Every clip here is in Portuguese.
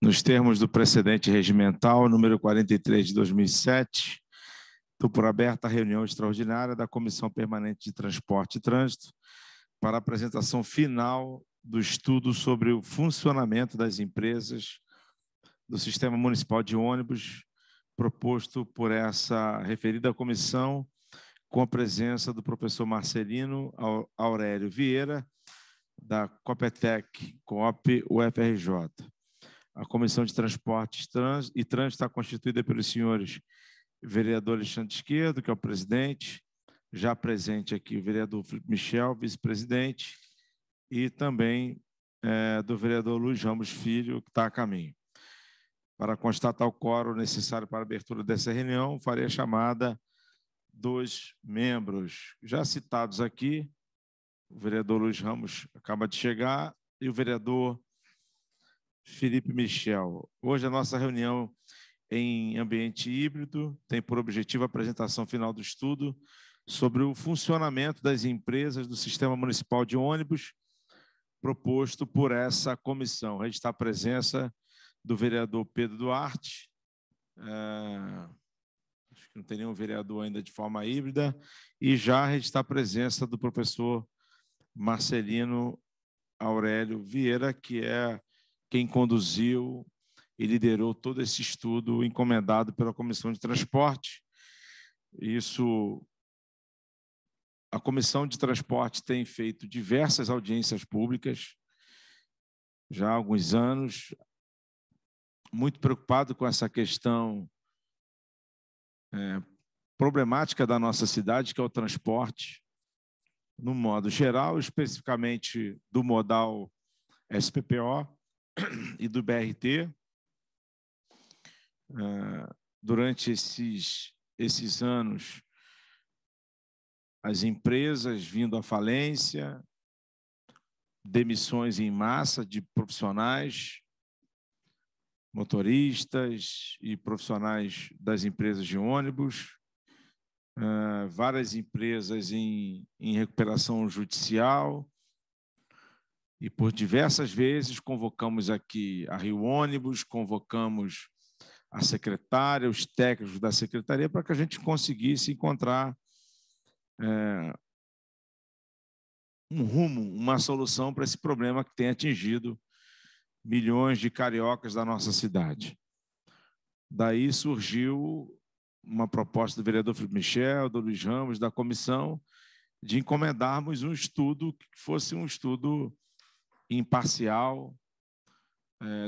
nos termos do precedente regimental número 43 de 2007, estou por aberta a reunião extraordinária da Comissão Permanente de Transporte e Trânsito para a apresentação final do estudo sobre o funcionamento das empresas do Sistema Municipal de Ônibus, proposto por essa referida comissão, com a presença do professor Marcelino Aurélio Vieira, da Copetec, Coop UFRJ. A Comissão de Transportes e Trânsito está constituída pelos senhores vereador Alexandre Esquerdo, que é o presidente, já presente aqui o vereador Felipe Michel, vice-presidente, e também do vereador Luiz Ramos Filho, que está a caminho. Para constatar o quórum necessário para a abertura dessa reunião, farei a chamada dos membros já citados aqui. O vereador Luiz Ramos acaba de chegar e o vereador Felipe Michel. Hoje a nossa reunião em ambiente híbrido tem por objetivo a apresentação final do estudo sobre o funcionamento das empresas do Sistema Municipal de Ônibus, proposto por essa comissão. Registrar a presença do vereador Pedro Duarte, acho que não tem nenhum vereador ainda de forma híbrida, e já registrar a presença do professor Marcelino Aurélio Vieira, que é quem conduziu e liderou todo esse estudo encomendado pela Comissão de Transporte. A Comissão de Transporte tem feito diversas audiências públicas já há alguns anos, muito preocupado com essa questão problemática da nossa cidade, que é o transporte, no modo geral, especificamente do modal SPPO e do BRT. Durante esses anos, as empresas vindo à falência, demissões em massa de profissionais, motoristas e profissionais das empresas de ônibus, várias empresas em recuperação judicial, e por diversas vezes convocamos aqui a Rio Ônibus, convocamos a secretária, os técnicos da secretaria, para que a gente conseguisse encontrar um rumo, uma solução para esse problema que tem atingido milhões de cariocas da nossa cidade. Daí surgiu uma proposta do vereador Felipe Michel, do Luiz Ramos, da comissão, de encomendarmos um estudo que fosse um estudo imparcial,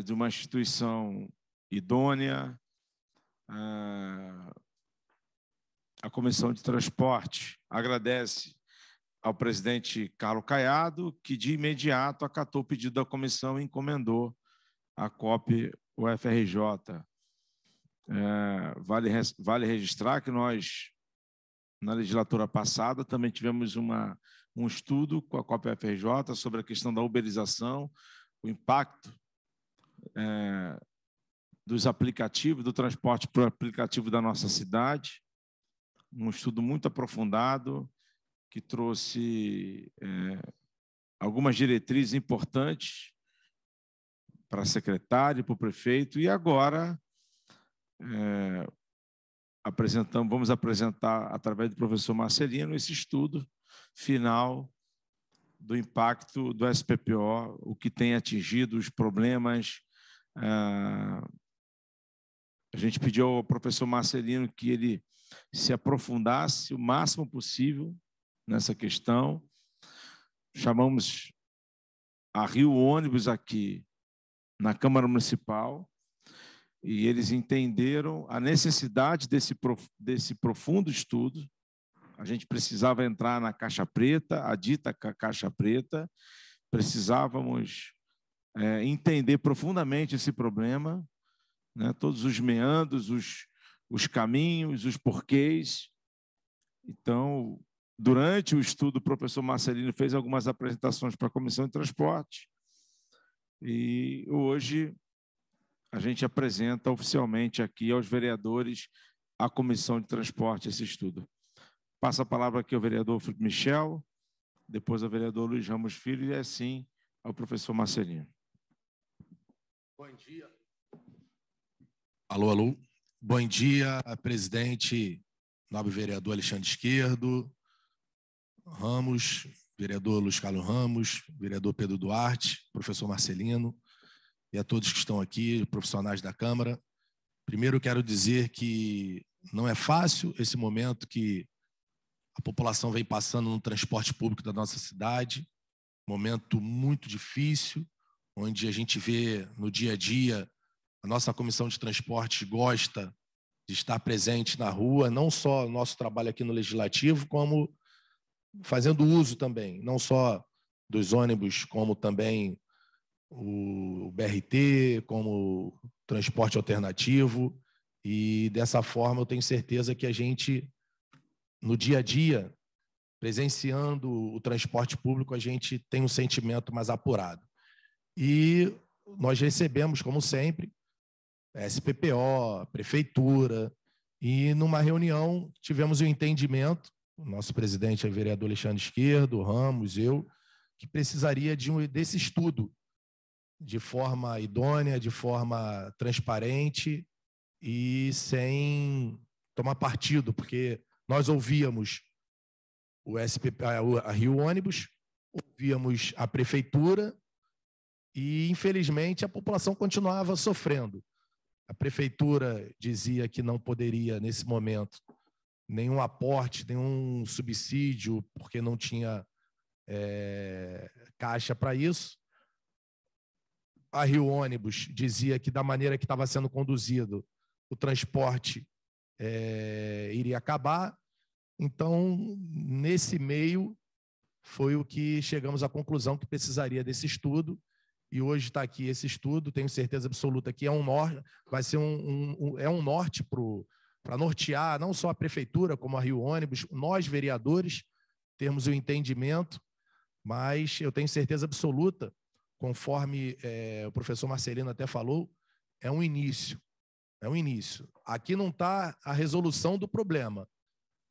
de uma instituição idônea. A Comissão de Transporte agradece ao presidente Carlos Caiado, que de imediato acatou o pedido da comissão e encomendou a COP UFRJ. Vale registrar que nós, na legislatura passada, também tivemos um estudo com a COP UFRJ sobre a questão da uberização, o impacto dos aplicativos, do transporte por aplicativo da nossa cidade, um estudo muito aprofundado, que trouxe algumas diretrizes importantes para a secretária e para o prefeito, e agora vamos apresentar, através do professor Marcelino, esse estudo final do impacto do SPPO, o que tem atingido, os problemas. A gente pediu ao professor Marcelino que ele se aprofundasse o máximo possível nessa questão. Chamamos a Rio Ônibus aqui na Câmara Municipal e eles entenderam a necessidade desse profundo estudo. A gente precisava entrar na caixa preta, a dita caixa preta, precisávamos entender profundamente esse problema, né? Todos os meandros, os caminhos, os porquês. Então, durante o estudo, o professor Marcelino fez algumas apresentações para a Comissão de Transporte e hoje a gente apresenta oficialmente aqui aos vereadores a Comissão de Transporte esse estudo. Passa a palavra aqui ao vereador Felipe Michel, depois ao vereador Luiz Ramos Filho e assim ao professor Marcelino. Bom dia. Alô, alô. Bom dia, presidente, nobre vereador Alexandre Esquerdo, Ramos, vereador Luiz Carlos Ramos, vereador Pedro Duarte, professor Marcelino e a todos que estão aqui, profissionais da Câmara. Primeiro, quero dizer que não é fácil esse momento que a população vem passando no transporte público da nossa cidade, momento muito difícil, onde a gente vê no dia a dia a nossa comissão de transporte gosta de estar presente na rua, não só o nosso trabalho aqui no Legislativo, como fazendo uso também, não só dos ônibus, como também o BRT, como transporte alternativo. E dessa forma eu tenho certeza que a gente, no dia a dia, presenciando o transporte público, a gente tem um sentimento mais apurado. E nós recebemos, como sempre, SPPO, prefeitura, e numa reunião tivemos um entendimento, o nosso presidente é o vereador Alexandre Esquerdo, Ramos, eu, que precisaria desse estudo de forma idônea, de forma transparente e sem tomar partido, porque nós ouvíamos a Rio Ônibus, ouvíamos a prefeitura e, infelizmente, a população continuava sofrendo. A prefeitura dizia que não poderia, nesse momento, nenhum aporte, nenhum subsídio, porque não tinha caixa para isso. A Rio Ônibus dizia que, da maneira que estava sendo conduzido, o transporte iria acabar. Então, nesse meio, foi o que chegamos à conclusão que precisaria desse estudo. E hoje está aqui esse estudo, tenho certeza absoluta que vai ser um norte para nortear não só a prefeitura, como a Rio Ônibus, nós, vereadores, termos o entendimento, mas eu tenho certeza absoluta, conforme o professor Marcelino até falou, é um início. É um início. Aqui não está a resolução do problema,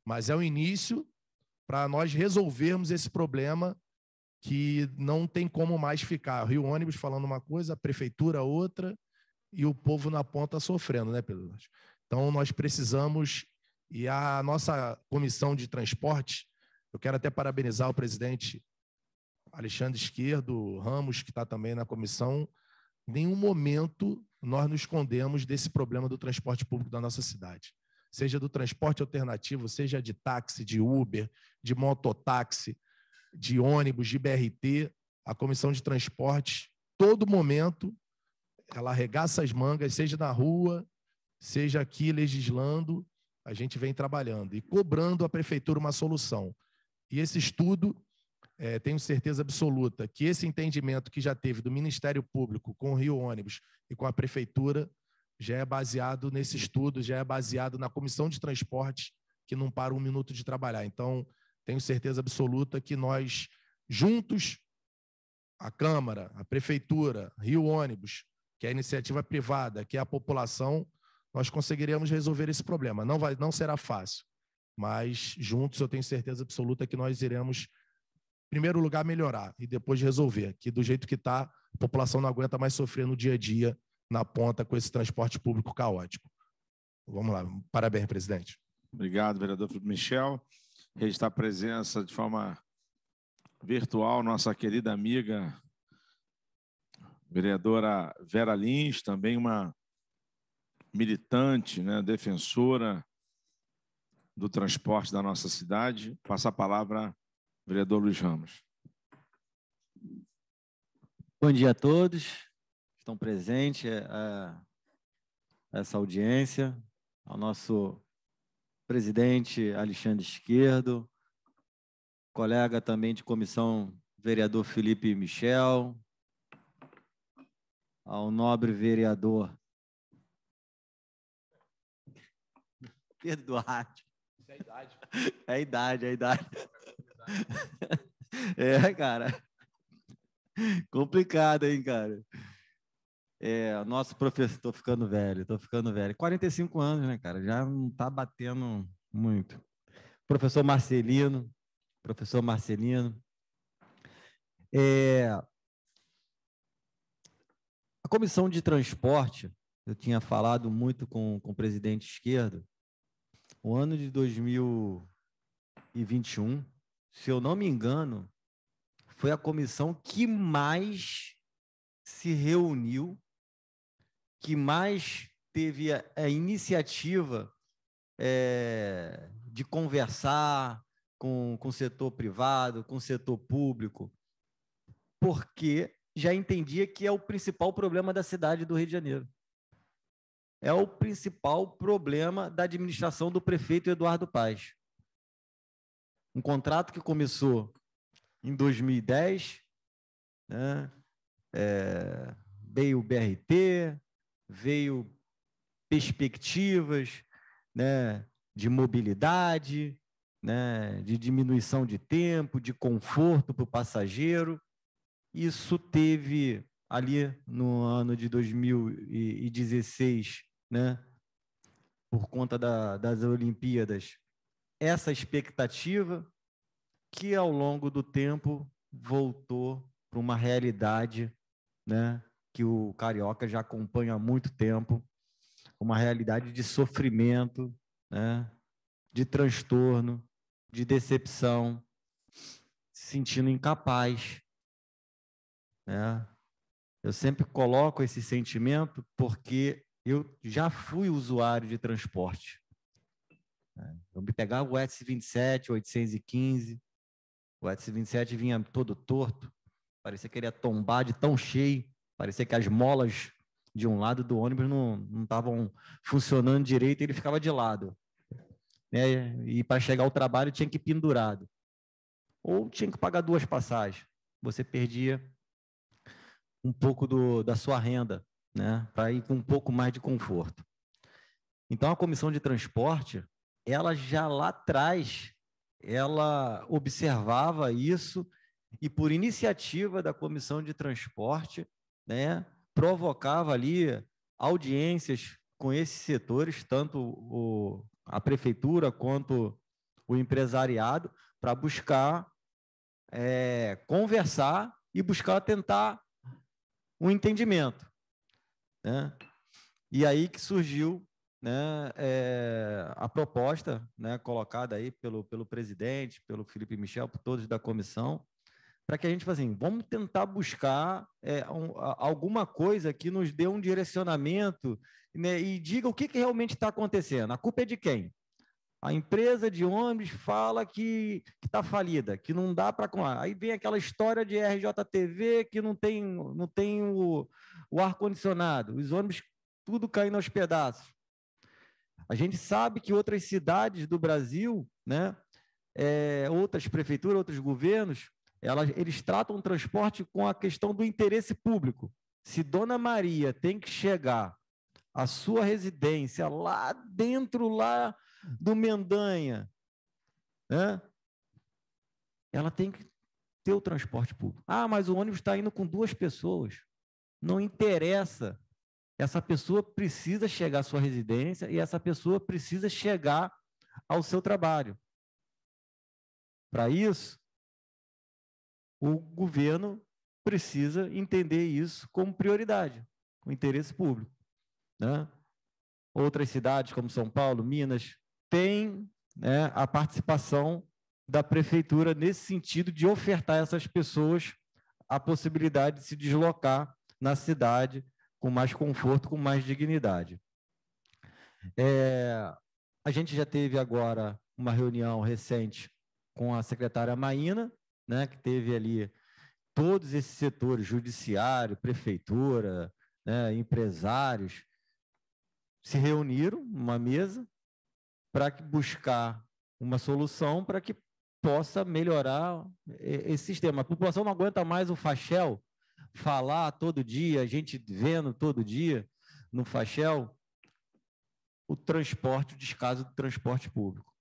mas é o início para nós resolvermos esse problema que não tem como mais ficar. O Rio Ônibus falando uma coisa, a prefeitura outra, e o povo na ponta sofrendo, né, Pedro? Então, nós precisamos, e a nossa comissão de transporte, eu quero até parabenizar o presidente Alexandre Esquerdo, Ramos, que está também na comissão. Em nenhum momento nós nos escondemos desse problema do transporte público da nossa cidade. Seja do transporte alternativo, seja de táxi, de Uber, de mototáxi, de ônibus, de BRT, a comissão de transporte, todo momento, ela arregaça as mangas, seja na rua, seja aqui legislando, a gente vem trabalhando e cobrando a prefeitura uma solução. E esse estudo, tenho certeza absoluta que esse entendimento que já teve do Ministério Público com o Rio Ônibus e com a prefeitura já é baseado nesse estudo, já é baseado na comissão de transporte, que não para um minuto de trabalhar. Então, tenho certeza absoluta que nós, juntos, a Câmara, a Prefeitura, Rio Ônibus, que é a iniciativa privada, que é a população, nós conseguiremos resolver esse problema. Não será fácil, mas juntos eu tenho certeza absoluta que nós iremos, em primeiro lugar, melhorar e depois resolver, que do jeito que está, a população não aguenta mais sofrer no dia a dia, na ponta, com esse transporte público caótico. Vamos lá. Parabéns, presidente. Obrigado, vereador Felipe Michel. Registrar a presença de forma virtual, nossa querida amiga, vereadora Vera Lins, também uma militante, né, defensora do transporte da nossa cidade. Passa a palavra ao vereador Luiz Ramos. Bom dia a todos que estão presentes a essa audiência, ao nosso presidente Alexandre Esquerdo, colega também de comissão, vereador Felipe Michel, ao nobre vereador Pedro Duarte. Isso é a idade. É a idade, é a idade. Cara. Complicado, hein, cara? Nosso professor, tô ficando velho. 45 anos, né, cara? Já não tá batendo muito. Professor Marcelino. A comissão de transporte, eu tinha falado muito com o presidente esquerdo, o ano de 2021, se eu não me engano, foi a comissão que mais se reuniu, que mais teve a iniciativa de conversar com o setor privado, com o setor público, porque já entendia que é o principal problema da cidade do Rio de Janeiro. É o principal problema da administração do prefeito Eduardo Paes. Um contrato que começou em 2010, né? Veio o BRT, veio perspectivas, né, de mobilidade, né, de diminuição de tempo, de conforto para o passageiro. Isso teve ali no ano de 2016, né, por conta das Olimpíadas, essa expectativa que ao longo do tempo voltou para uma realidade, né, que o carioca já acompanha há muito tempo, uma realidade de sofrimento, né, de transtorno, de decepção, se sentindo incapaz, né? Eu sempre coloco esse sentimento porque eu já fui usuário de transporte. Eu me pegava o S27, 815, o S27 vinha todo torto, parecia que ele ia tombar de tão cheio, parecia que as molas de um lado do ônibus não estavam funcionando direito e ele ficava de lado. Né? E para chegar ao trabalho tinha que ir pendurado. Ou tinha que pagar 2 passagens. Você perdia um pouco da sua renda, né? Para ir com um pouco mais de conforto. Então, a comissão de transporte, ela já lá atrás, ela observava isso e, por iniciativa da comissão de transporte, né, provocava ali audiências com esses setores, tanto a prefeitura quanto o empresariado, para buscar conversar e buscar tentar um entendimento, né? E aí que surgiu, né, a proposta, né, colocada aí pelo presidente, pelo Felipe Michel, por todos da comissão, para que a gente faça assim, vamos tentar buscar alguma coisa que nos dê um direcionamento, né, e diga o que realmente está acontecendo. A culpa é de quem? A empresa de ônibus fala que está falida, que não dá para... Aí vem aquela história de RJTV que não tem o ar-condicionado, os ônibus tudo caindo aos pedaços. A gente sabe que outras cidades do Brasil, né, outras prefeituras, outros governos, eles tratam o transporte com a questão do interesse público. Se Dona Maria tem que chegar à sua residência lá dentro, lá do Mendanha, né? Ela tem que ter o transporte público. Ah, mas o ônibus está indo com 2 pessoas. Não interessa. Essa pessoa precisa chegar à sua residência e essa pessoa precisa chegar ao seu trabalho. Para isso, o governo precisa entender isso como prioridade, o interesse público, né? Outras cidades, como São Paulo, Minas, têm, né, a participação da prefeitura nesse sentido de ofertar a essas pessoas a possibilidade de se deslocar na cidade com mais conforto, com mais dignidade. A gente já teve agora uma reunião recente com a secretária Maína, né, que teve ali todos esses setores, judiciário, prefeitura, né, empresários, se reuniram numa mesa para buscar uma solução para que possa melhorar esse sistema. A população não aguenta mais o Fachel falar todo dia, a gente vendo todo dia no Fachel o transporte, o descaso do transporte público.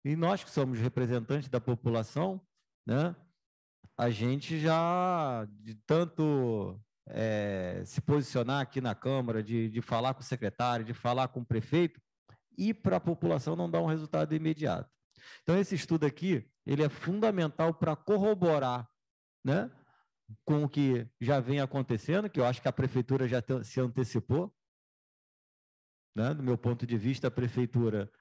E nós que somos representantes da população, né, a gente já, de tanto se posicionar aqui na Câmara, de falar com o secretário, de falar com o prefeito, e para a população não dá um resultado imediato. Então, esse estudo aqui, ele é fundamental para corroborar, né, com o que já vem acontecendo, que eu acho que a prefeitura já se antecipou, né? Do meu ponto de vista, a prefeitura,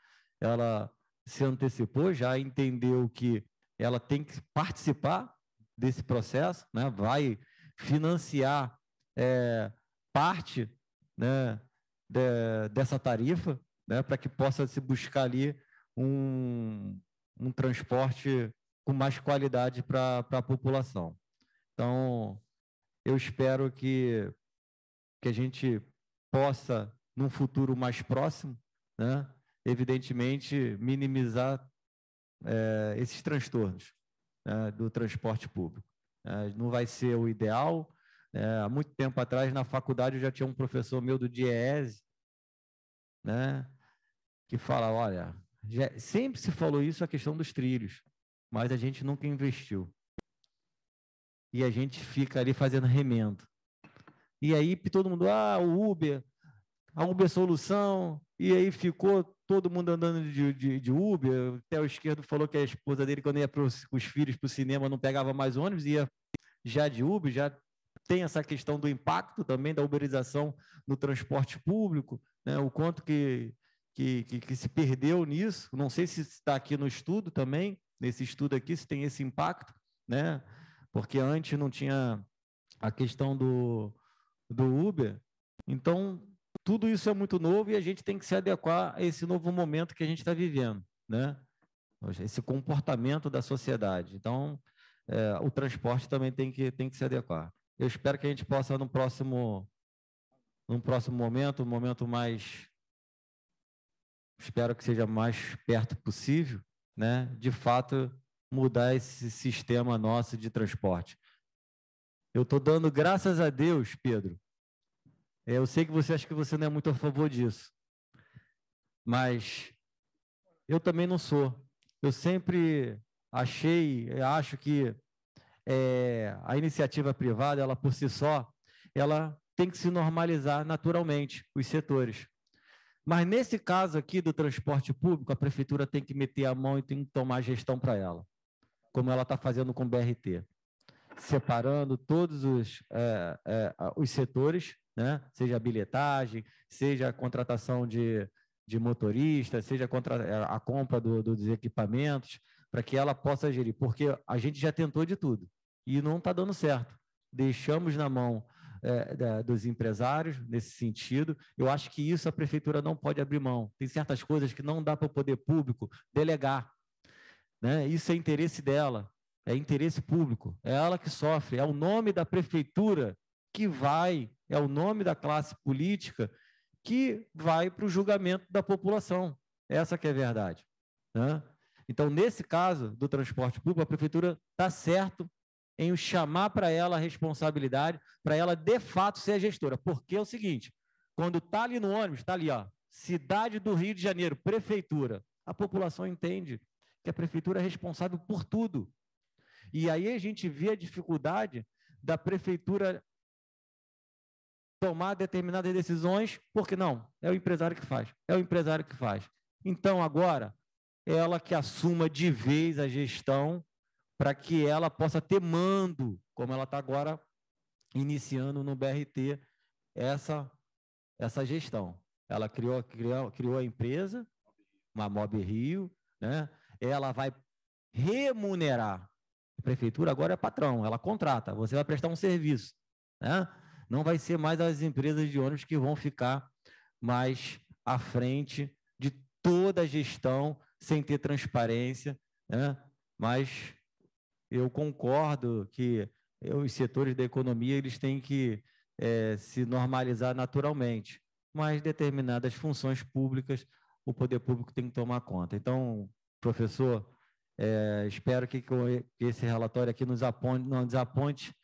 ela se antecipou, já entendeu que ela tem que participar desse processo, né? Vai financiar parte, né, dessa tarifa, né, para que possa se buscar ali um transporte com mais qualidade para a população. Então, eu espero que a gente possa, num futuro mais próximo, né, evidentemente, minimizar esses transtornos, né, do transporte público. Não vai ser o ideal. Há muito tempo atrás, na faculdade, eu já tinha um professor meu do DIEESE, né, que fala, olha, sempre se falou isso, a questão dos trilhos, mas a gente nunca investiu. E a gente fica ali fazendo remendo. E aí todo mundo, o Uber, a Uber é solução, e aí ficou todo mundo andando de Uber. Até o esquerdo falou que a esposa dele, quando ia com os filhos para o cinema, não pegava mais ônibus, ia já de Uber, já tem essa questão do impacto também da uberização no transporte público, né? O quanto que se perdeu nisso. Não sei se está aqui no estudo também, nesse estudo aqui, se tem esse impacto, né? Porque antes não tinha a questão do Uber. Então, tudo isso é muito novo e a gente tem que se adequar a esse novo momento que a gente está vivendo, né? Esse comportamento da sociedade. Então, o transporte também tem que se adequar. Eu espero que a gente possa, num próximo momento, um momento mais, espero que seja mais perto possível, né? De fato, mudar esse sistema nosso de transporte. Eu estou dando graças a Deus, Pedro. Eu sei que você acha que você não é muito a favor disso, mas eu também não sou. Eu sempre acho que a iniciativa privada, ela por si só, ela tem que se normalizar naturalmente, os setores. Mas nesse caso aqui do transporte público, a prefeitura tem que meter a mão e tem que tomar gestão para ela, como ela está fazendo com o BRT, separando todos os setores, né? Seja a bilhetagem, seja a contratação de motoristas, seja a compra dos equipamentos, para que ela possa gerir, porque a gente já tentou de tudo e não está dando certo. Deixamos na mão dos empresários nesse sentido. Eu acho que isso a prefeitura não pode abrir mão. Tem certas coisas que não dá para o poder público delegar, né? Isso é interesse dela, é interesse público, é ela que sofre, é o nome da prefeitura que vai, é o nome da classe política que vai para o julgamento da população. Essa que é a verdade, né? Então, nesse caso do transporte público, a prefeitura está certo em chamar para ela a responsabilidade, para ela, de fato, ser a gestora. Porque é o seguinte, quando está ali no ônibus, está ali, ó, cidade do Rio de Janeiro, prefeitura, a população entende que a prefeitura é responsável por tudo. E aí a gente vê a dificuldade da prefeitura tomar determinadas decisões, porque não, é o empresário que faz, é o empresário que faz. Então, agora, ela que assuma de vez a gestão para que ela possa ter mando, como ela está agora iniciando no BRT, essa gestão. Ela criou a empresa, uma Mob Rio, né? Ela vai remunerar. A prefeitura agora é patrão, ela contrata, você vai prestar um serviço, né? Não vai ser mais as empresas de ônibus que vão ficar mais à frente de toda a gestão sem ter transparência, né? Mas eu concordo que os setores da economia eles têm que se normalizar naturalmente, mas determinadas funções públicas o poder público tem que tomar conta. Então, professor, espero que esse relatório aqui nos aponte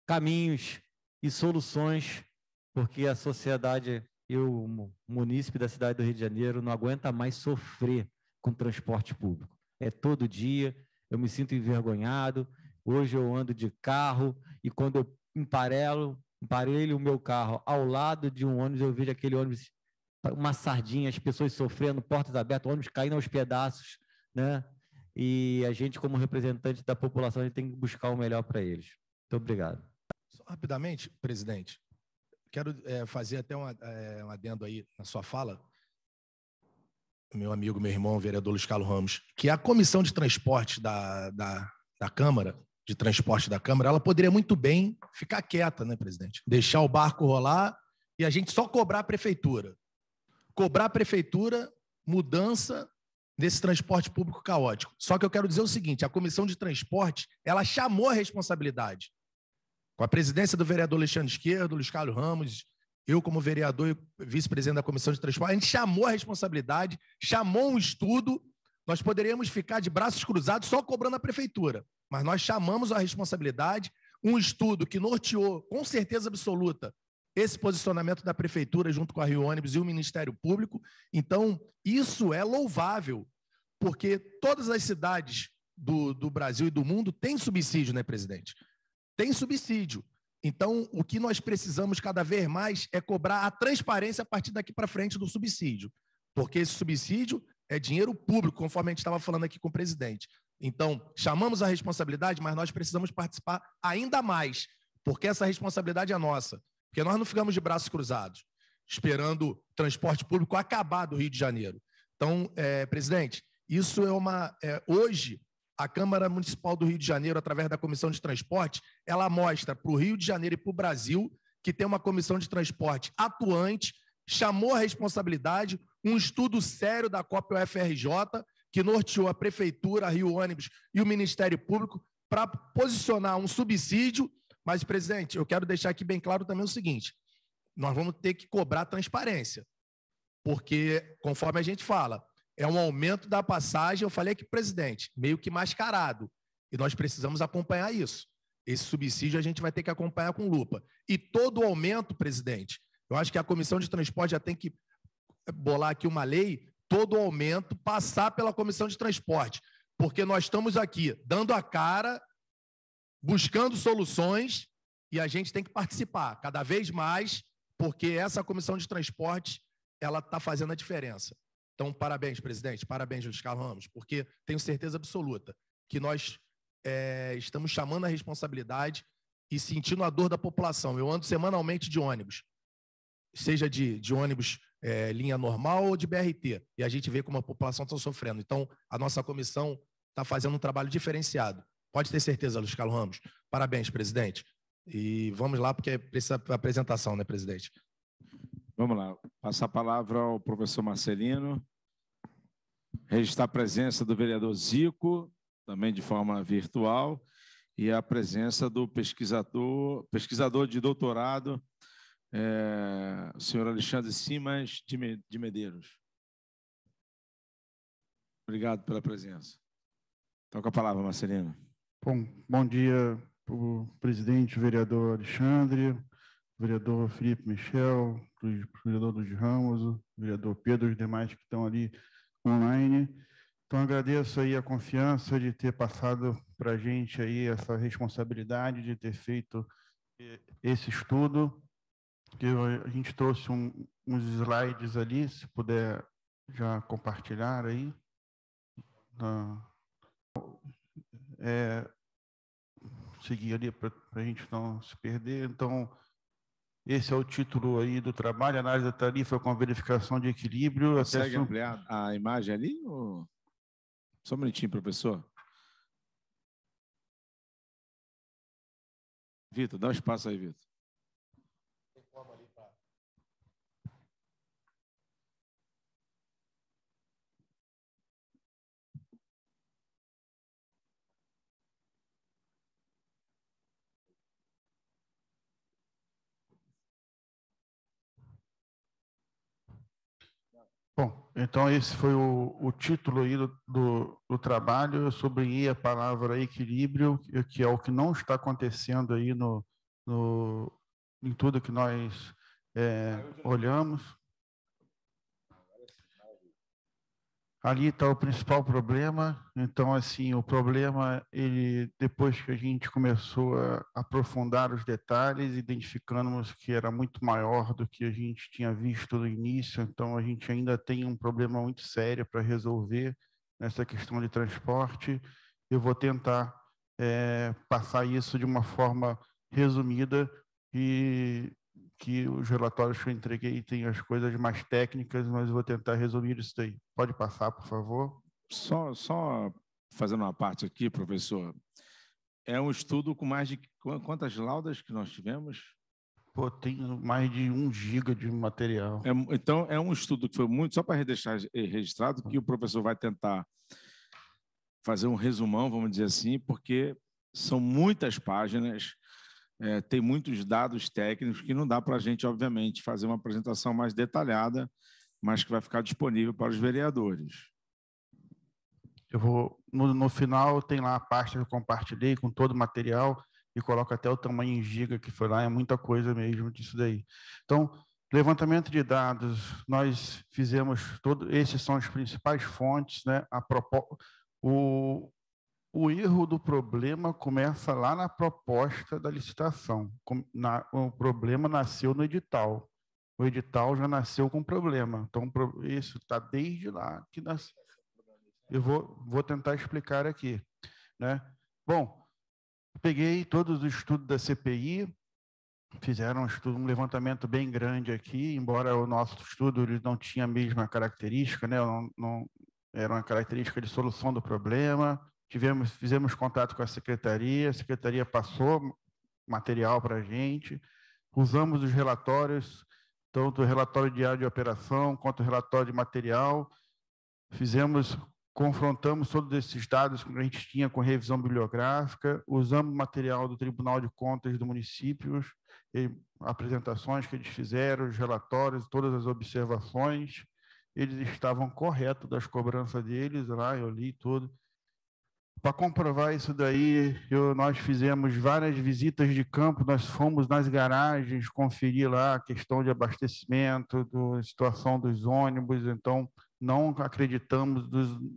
caminhos e soluções, porque a sociedade e o munícipe da cidade do Rio de Janeiro não aguenta mais sofrer com transporte público. É todo dia, eu me sinto envergonhado. Hoje eu ando de carro e quando eu emparelho o meu carro ao lado de um ônibus, eu vejo aquele ônibus, uma sardinha, as pessoas sofrendo, portas abertas, ônibus caindo aos pedaços, né? E a gente, como representante da população, a gente tem que buscar o melhor para eles. Muito obrigado. Só rapidamente, presidente, quero fazer até um adendo aí na sua fala. meu amigo, meu irmão, o vereador Luiz Carlos Ramos, que a comissão de transporte da Câmara, de transporte da Câmara, ela poderia muito bem ficar quieta, né, presidente? Deixar o barco rolar e a gente só cobrar a prefeitura. Cobrar a prefeitura mudança desse transporte público caótico. Só que eu quero dizer o seguinte, a comissão de transporte, ela chamou a responsabilidade. Com a presidência do vereador Alexandre Esquerdo, Luiz Carlos Ramos, eu como vereador e vice-presidente da comissão de transporte, a gente chamou a responsabilidade, chamou um estudo, nós poderíamos ficar de braços cruzados só cobrando a prefeitura, mas nós chamamos a responsabilidade, um estudo que norteou, com certeza absoluta, esse posicionamento da prefeitura junto com a Rio Ônibus e o Ministério Público. Então, isso é louvável, porque todas as cidades do Brasil e do mundo têm subsídio, né, presidente? Tem subsídio. Então, o que nós precisamos cada vez mais é cobrar a transparência a partir daqui para frente do subsídio, porque esse subsídio é dinheiro público, conforme a gente estava falando aqui com o presidente. Então, chamamos a responsabilidade, mas nós precisamos participar ainda mais, porque essa responsabilidade é nossa, porque nós não ficamos de braços cruzados, esperando o transporte público acabar do Rio de Janeiro. Então, presidente, isso é hoje, a Câmara Municipal do Rio de Janeiro, através da Comissão de Transporte, ela mostra para o Rio de Janeiro e para o Brasil que tem uma comissão de transporte atuante, chamou a responsabilidade, um estudo sério da COP UFRJ, que norteou a Prefeitura, a Rio Ônibus e o Ministério Público para posicionar um subsídio. Mas, presidente, eu quero deixar aqui bem claro também o seguinte, nós vamos ter que cobrar transparência, porque, conforme a gente fala, é um aumento da passagem, eu falei aqui, presidente, meio que mascarado, e nós precisamos acompanhar isso. Esse subsídio a gente vai ter que acompanhar com lupa. E todo aumento, presidente, eu acho que a Comissão de Transporte já tem que bolar aqui uma lei, todo aumento passar pela Comissão de Transporte, porque nós estamos aqui dando a cara, buscando soluções, e a gente tem que participar cada vez mais, porque essa Comissão de Transporte ela está fazendo a diferença. Então, parabéns, presidente, parabéns, Luiz Carlos Ramos, porque tenho certeza absoluta que nós estamos chamando a responsabilidade e sentindo a dor da população. Eu ando semanalmente de ônibus, seja de ônibus linha normal ou de BRT, e a gente vê como a população está sofrendo. Então, a nossa comissão está fazendo um trabalho diferenciado. Pode ter certeza, Luiz Carlos Ramos. Parabéns, presidente. E vamos lá, porque precisa da apresentação, né, presidente? Vamos lá. Passar a palavra ao professor Marcelino. Registrar a presença do vereador Zico, também de forma virtual, e a presença do pesquisador de doutorado, o senhor Alexandre Simas de Medeiros. Obrigado pela presença. Então, com a palavra, Marcelino. Bom dia para o presidente, o vereador Alexandre, o vereador Felipe Michel, o vereador Luiz Ramos, o vereador Pedro e os demais que estão ali online. Então, agradeço aí a confiança de ter passado para a gente aí essa responsabilidade de ter feito esse estudo. A gente trouxe uns slides ali, se puder já compartilhar aí. Seguir ali para a gente não se perder. Então, esse é o título aí do trabalho, análise da tarifa com a verificação de equilíbrio. Consegue ampliar a imagem ali? Ou... Só um minutinho, professor. Vitor, dá um espaço aí, Vitor. Bom, então esse foi o título aí do trabalho. Eu sublinhei a palavra equilíbrio, que é o que não está acontecendo aí em tudo que nós olhamos. Ali está o principal problema. Então, assim, o problema, depois que a gente começou a aprofundar os detalhes, identificamos que era muito maior do que a gente tinha visto no início. Então, a gente ainda tem um problema muito sério para resolver nessa questão de transporte. Eu vou tentar passar isso de uma forma resumida e que os relatórios que eu entreguei têm as coisas mais técnicas, mas eu vou tentar resumir isso daí. Pode passar, por favor? Só fazendo uma parte aqui, professor. É um estudo com mais de quantas laudas que nós tivemos? Pô, tem mais de 1 giga de material. Então, é um estudo que foi muito, só para deixar registrado, que o professor vai tentar fazer um resumão, vamos dizer assim, porque são muitas páginas, tem muitos dados técnicos que não dá para a gente, obviamente, fazer uma apresentação mais detalhada, mas que vai ficar disponível para os vereadores. Eu vou, no final, tem lá a pasta que eu compartilhei com todo o material e coloco até o tamanho em giga que foi lá, é muita coisa mesmo disso daí. Então, levantamento de dados, nós fizemos esses são as principais fontes, né? O erro do problema começa lá na proposta da licitação. O problema nasceu no edital. O edital já nasceu com problema. Então, isso está desde lá que nasceu. Eu vou tentar explicar aqui, né? Bom, peguei todos os estudos da CPI, fizeram um levantamento bem grande aqui, embora o nosso estudo ele não tinha a mesma característica, né? Não era uma característica de solução do problema. Fizemos contato com a secretaria passou material para a gente, usamos os relatórios, tanto o relatório diário de operação quanto o relatório de material, confrontamos todos esses dados que a gente tinha com revisão bibliográfica, usamos material do Tribunal de Contas do municípios, apresentações que eles fizeram, os relatórios, todas as observações, eles estavam corretos das cobranças deles, lá eu li tudo. Para comprovar isso daí, nós fizemos várias visitas de campo, nós fomos nas garagens, conferir lá a questão de abastecimento, situação dos ônibus, então não acreditamos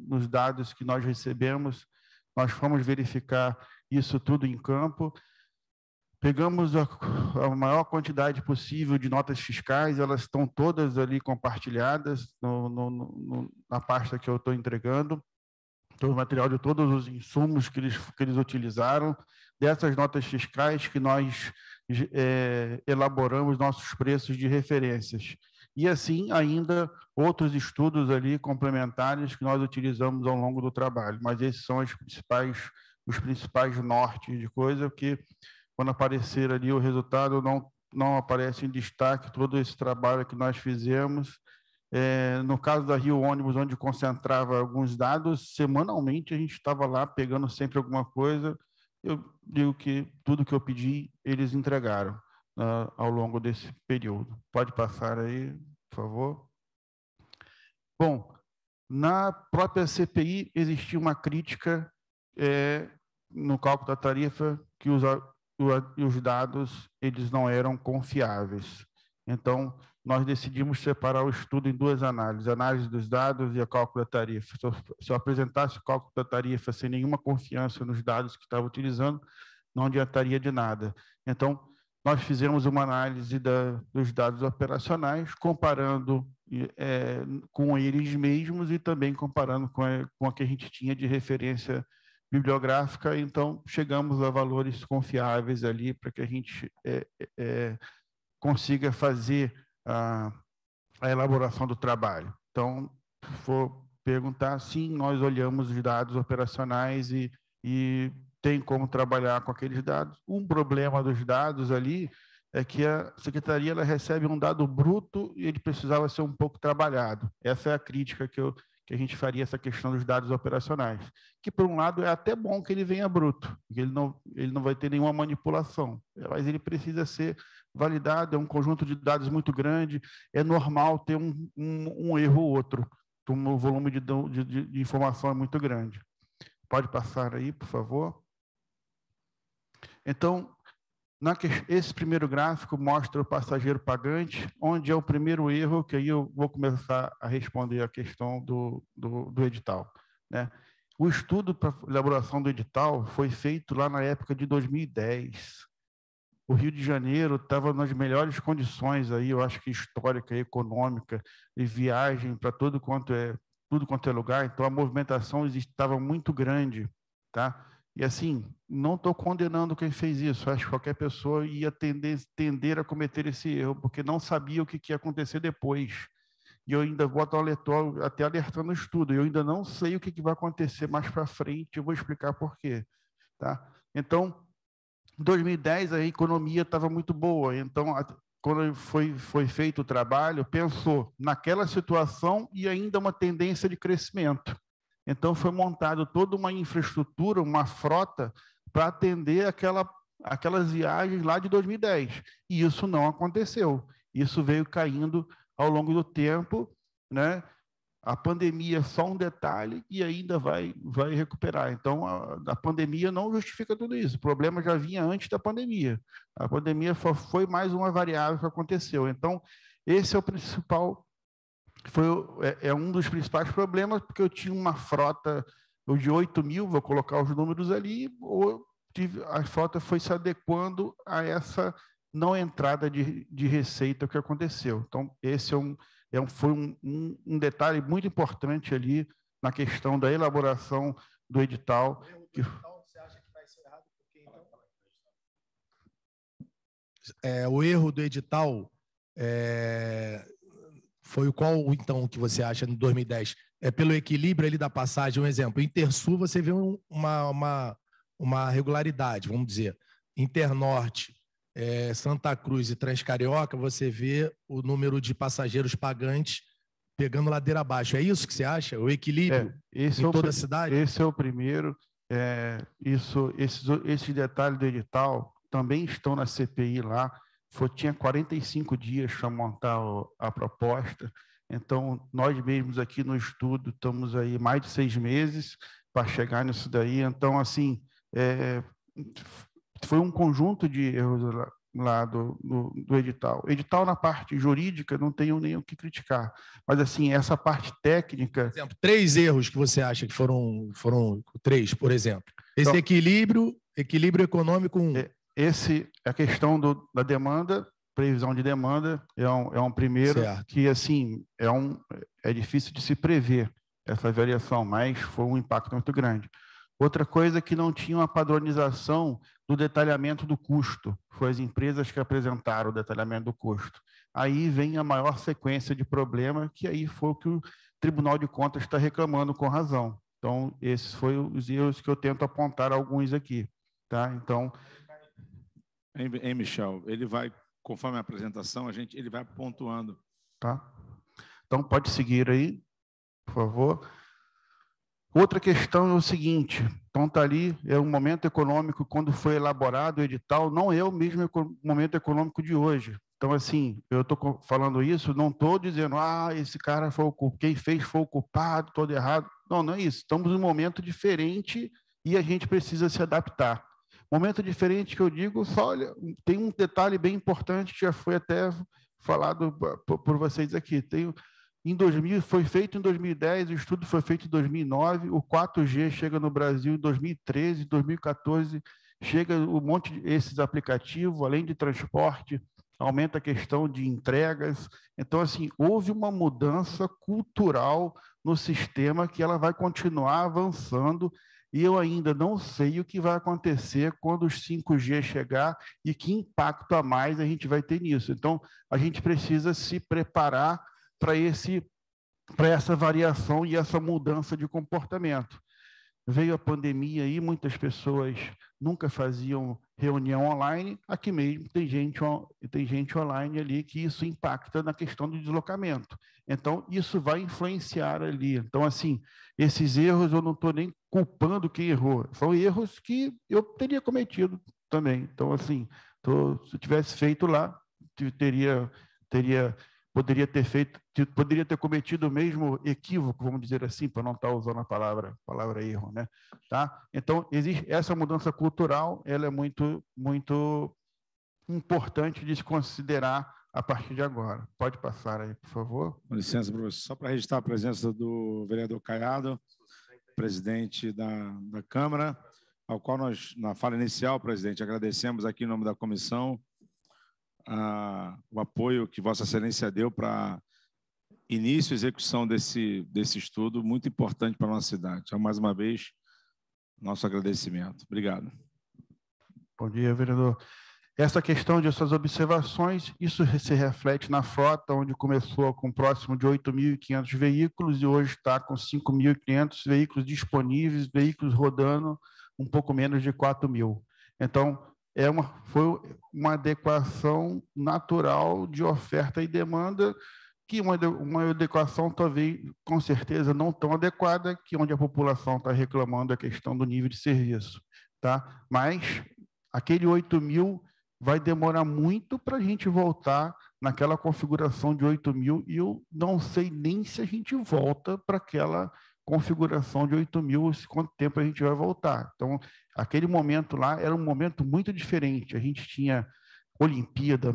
nos dados que nós recebemos, nós fomos verificar isso tudo em campo, pegamos a maior quantidade possível de notas fiscais, elas estão todas ali compartilhadas na pasta que eu estou entregando, todo o material de todos os insumos que eles utilizaram, dessas notas fiscais que nós elaboramos nossos preços de referências. E assim, ainda outros estudos ali complementares que nós utilizamos ao longo do trabalho. Mas esses são os principais nortes de coisa, que quando aparecer ali o resultado, não aparece em destaque todo esse trabalho que nós fizemos. No caso da Rio Ônibus, onde concentrava alguns dados, semanalmente a gente estava lá pegando sempre alguma coisa. Eu digo que tudo que eu pedi, eles entregaram ao longo desse período. Pode passar aí, por favor. Bom, na própria CPI existia uma crítica no cálculo da tarifa que os dados eles não eram confiáveis. Então, nós decidimos separar o estudo em duas análises, a análise dos dados e a cálculo da tarifa. Se eu apresentasse o cálculo da tarifa sem nenhuma confiança nos dados que estava utilizando, não adiantaria de nada. Então, nós fizemos uma análise dos dados operacionais, comparando com eles mesmos e também comparando com a que a gente tinha de referência bibliográfica. Então, chegamos a valores confiáveis ali para que a gente consiga fazer a elaboração do trabalho. Então, se for perguntar, sim, nós olhamos os dados operacionais e tem como trabalhar com aqueles dados. Um problema dos dados ali é que a secretaria ela recebe um dado bruto e ele precisava ser um pouco trabalhado. Essa é a crítica que a gente faria essa questão dos dados operacionais. Que, por um lado, é até bom que ele venha bruto, porque ele não vai ter nenhuma manipulação, mas ele precisa ser validado, é um conjunto de dados muito grande, é normal ter um erro ou outro, o volume de informação é muito grande. Pode passar aí, por favor. Então, esse primeiro gráfico mostra o passageiro pagante, onde é o primeiro erro, que aí eu vou começar a responder a questão do edital, né? O estudo para elaboração do edital foi feito lá na época de 2010. O Rio de Janeiro estava nas melhores condições, aí, eu acho que histórica, econômica, e viagem para tudo quanto é lugar, então a movimentação estava muito grande, tá? E assim, não estou condenando quem fez isso. Acho que qualquer pessoa ia tender a cometer esse erro, porque não sabia o que ia acontecer depois. E eu ainda vou até alertando o estudo. Eu ainda não sei o que vai acontecer mais para frente. Eu vou explicar por quê. Tá? Então, em 2010, a economia estava muito boa. Então, quando foi feito o trabalho, pensou naquela situação e ainda uma tendência de crescimento. Então, foi montado toda uma infraestrutura, uma frota, para atender aquelas viagens lá de 2010. E isso não aconteceu. Isso veio caindo ao longo do tempo, né? A pandemia é só um detalhe e ainda vai recuperar. Então, a pandemia não justifica tudo isso. O problema já vinha antes da pandemia. A pandemia foi mais uma variável que aconteceu. Então, esse é o principal... É um dos principais problemas, porque eu tinha uma frota de 8 mil, vou colocar os números ali, a frota foi se adequando a essa não entrada de receita que aconteceu. Então, esse foi um detalhe muito importante ali na questão da elaboração do edital. Você acha que vai ser errado porque, então... o erro do edital foi qual, então, que você acha, em 2010? É pelo equilíbrio ali da passagem, um exemplo. Intersul, você vê uma regularidade, vamos dizer. Internorte, Santa Cruz e Transcarioca, você vê o número de passageiros pagantes pegando ladeira abaixo. É isso que você acha? O equilíbrio em toda a cidade? Esse é o primeiro. Esses detalhes do edital também estão na CPI lá. Tinha 45 dias para montar a proposta. Então, nós mesmos aqui no estudo estamos aí mais de 6 meses para chegar nisso daí. Então, assim, foi um conjunto de erros lá do edital. Edital na parte jurídica não tenho nem o que criticar, mas assim, essa parte técnica... Por exemplo, 3 erros que você acha que foram 3, por exemplo. Esse então, equilíbrio econômico... A questão da demanda, previsão de demanda, é um primeiro, certo. Que assim, é difícil de se prever essa variação, mas foi um impacto muito grande. Outra coisa é que não tinha uma padronização do detalhamento do custo. Foi as empresas que apresentaram o detalhamento do custo. Aí vem a maior sequência de problema, que aí foi o que o Tribunal de Contas está reclamando com razão. Então, esses foram os erros que eu tento apontar alguns aqui. Tá? Então... Hein, Michel? Ele vai, conforme a apresentação, ele vai pontuando. Tá? Então, pode seguir aí, por favor. Outra questão é o seguinte, então está ali, é um momento econômico, quando foi elaborado o edital, não é o mesmo momento econômico de hoje. Então, assim, eu estou falando isso, não estou dizendo, esse cara foi quem fez foi o culpado, todo errado. Não, não é isso. Estamos num momento diferente e a gente precisa se adaptar. Momento diferente que eu digo, só olha, tem um detalhe bem importante que já foi até falado por vocês aqui. Foi feito em 2010, o estudo foi feito em 2009, o 4G chega no Brasil em 2013, 2014, chega um monte desses aplicativos, além de transporte, aumenta a questão de entregas. Então, assim, houve uma mudança cultural no sistema que ela vai continuar avançando. E eu ainda não sei o que vai acontecer quando os 5G chegar e que impacto a mais a gente vai ter nisso. Então, a gente precisa se preparar para essa variação e essa mudança de comportamento. Veio a pandemia aí, muitas pessoas nunca faziam reunião online. Aqui mesmo tem gente online ali que isso impacta na questão do deslocamento. Então, isso vai influenciar ali. Então, assim, esses erros eu não estou nem culpando quem errou. São erros que eu teria cometido também. Então, assim, se eu tivesse feito lá, poderia ter cometido o mesmo equívoco, vamos dizer assim, para não estar usando a palavra erro, né? Tá? Então, existe essa mudança cultural, ela é muito, muito importante de se considerar a partir de agora. Pode passar aí, por favor. Com licença, professor. Só para registrar a presença do vereador Caiado, presidente da Câmara, ao qual nós, na fala inicial, presidente, agradecemos aqui em nome da comissão o apoio que Vossa Excelência deu para início e execução desse estudo muito importante para a nossa cidade. Então, mais uma vez, Nosso agradecimento. Obrigado. Bom dia, vereador. Essa questão de essas observações, isso se reflete na frota, onde começou com próximo de 8.500 veículos e hoje está com 5.500 veículos disponíveis, veículos rodando um pouco menos de 4.000. Então, foi uma adequação natural de oferta e demanda, que uma adequação talvez, com certeza, não tão adequada, que onde a população está reclamando a questão do nível de serviço. Tá? Mas aquele 8.000 vai demorar muito para a gente voltar naquela configuração de 8.000 e eu não sei nem se a gente volta para aquela configuração de 8.000, quanto tempo a gente vai voltar. Então, aquele momento lá era um momento muito diferente. A gente tinha Olimpíada,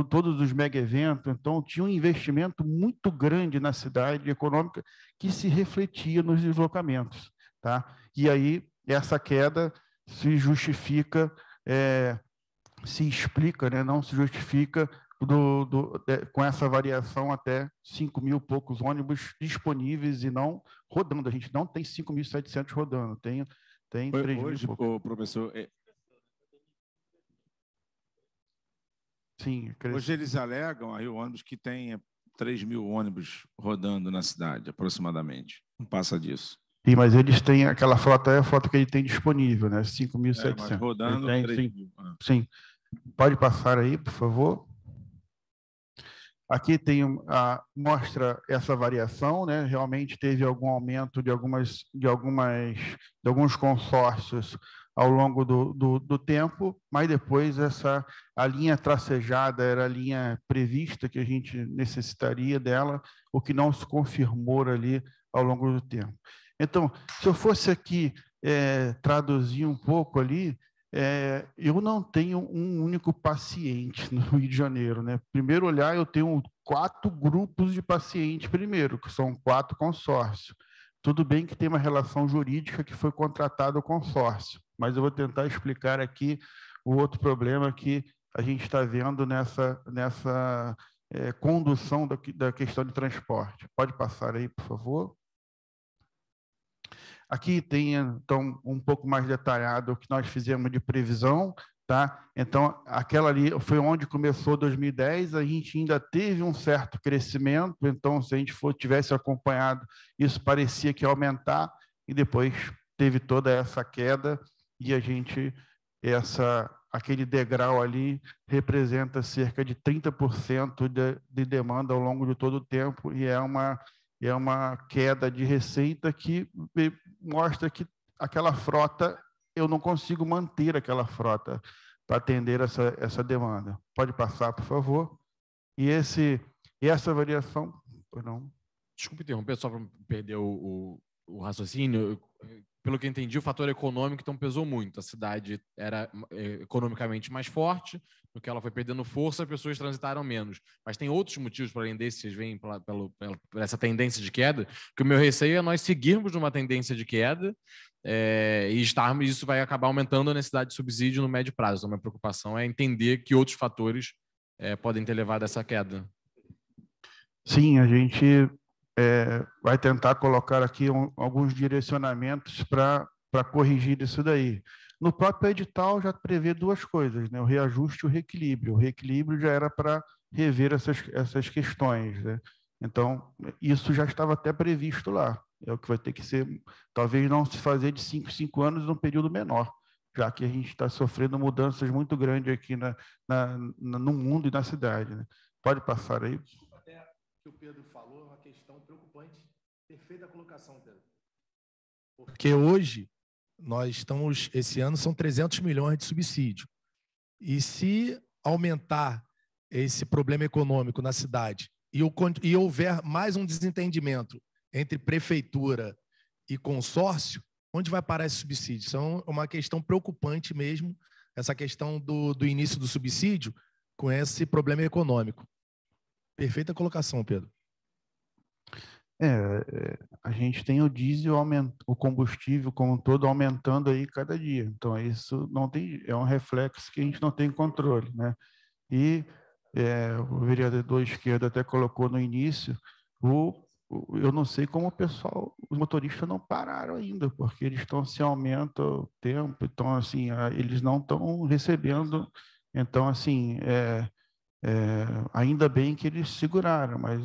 todos os mega eventos, então tinha um investimento muito grande na cidade econômica que se refletia nos deslocamentos. Tá? E aí, essa queda se justifica, se explica, né? Não se justifica com essa variação até 5.000 e poucos ônibus disponíveis e não rodando. A gente não tem 5.700 rodando, tem 3.000 hoje, professor... Sim, hoje eles alegam aí o ônibus que tem 3.000 ônibus rodando na cidade, aproximadamente. Não passa disso. Sim, mas eles têm aquela frota, é a frota que ele tem disponível, né? 5.700. Mas rodando, 3.000. Sim. Pode passar aí, por favor. Aqui mostra essa variação, né? Realmente teve algum aumento de alguns consórcios ao longo do tempo, mas depois a linha tracejada era a linha prevista que a gente necessitaria dela, o que não se confirmou ali ao longo do tempo. Então, se eu fosse aqui traduzir um pouco ali, eu não tenho um único paciente no Rio de Janeiro, né? Primeiro olhar, eu tenho 4 grupos de pacientes primeiro, que são 4 consórcios. Tudo bem que tem uma relação jurídica que foi contratado o consórcio, mas eu vou tentar explicar aqui o outro problema que a gente está vendo nessa condução da questão de transporte. Pode passar aí, por favor. Aqui tem, então, um pouco mais detalhado o que nós fizemos de previsão, tá? Então, aquela ali foi onde começou 2010, a gente ainda teve um certo crescimento, então, se a gente tivesse acompanhado, isso parecia que ia aumentar, e depois teve toda essa queda, e a gente, aquele degrau ali representa cerca de 30% de demanda ao longo de todo o tempo, e é uma queda de receita que mostra que aquela frota, eu não consigo manter aquela frota para atender essa demanda. Pode passar, por favor. E essa variação... Não. Desculpe interromper, só para perder o raciocínio. Pelo que eu entendi, o fator econômico então pesou muito. A cidade era economicamente mais forte, no que ela foi perdendo força, as pessoas transitaram menos. Mas tem outros motivos, para além desses, vocês veem por essa tendência de queda, que o meu receio é nós seguirmos numa tendência de queda e isso vai acabar aumentando a necessidade de subsídio no médio prazo. Então, minha preocupação é entender que outros fatores podem ter levado a essa queda. Sim, a gente vai tentar colocar aqui alguns direcionamentos para corrigir isso daí. No próprio edital já prevê 2 coisas, né? O reajuste e o reequilíbrio. O reequilíbrio já era para rever essas questões, né? Então, isso já estava até previsto lá. É o que vai ter que ser, talvez não se fazer de 5 anos num período menor, já que a gente está sofrendo mudanças muito grandes aqui no mundo e na cidade, né? Pode passar aí. Até que o Pedro falou, uma questão preocupante. Perfeita colocação, Pedro. Porque hoje, esse ano são 300 milhões de subsídio. E se aumentar esse problema econômico na cidade e houver mais um desentendimento entre prefeitura e consórcio, onde vai parar esse subsídio? Isso é uma questão preocupante mesmo, essa questão do início do subsídio com esse problema econômico. Perfeita colocação, Pedro. A gente tem o diesel, o combustível como um todo aumentando aí cada dia. Então, isso não tem, é um reflexo que a gente não tem controle, né? E o vereador esquerdo até colocou no início eu não sei como o pessoal, os motoristas não pararam ainda, porque eles estão se aumenta o tempo, então assim, eles não estão recebendo, então assim, ainda bem que eles seguraram, mas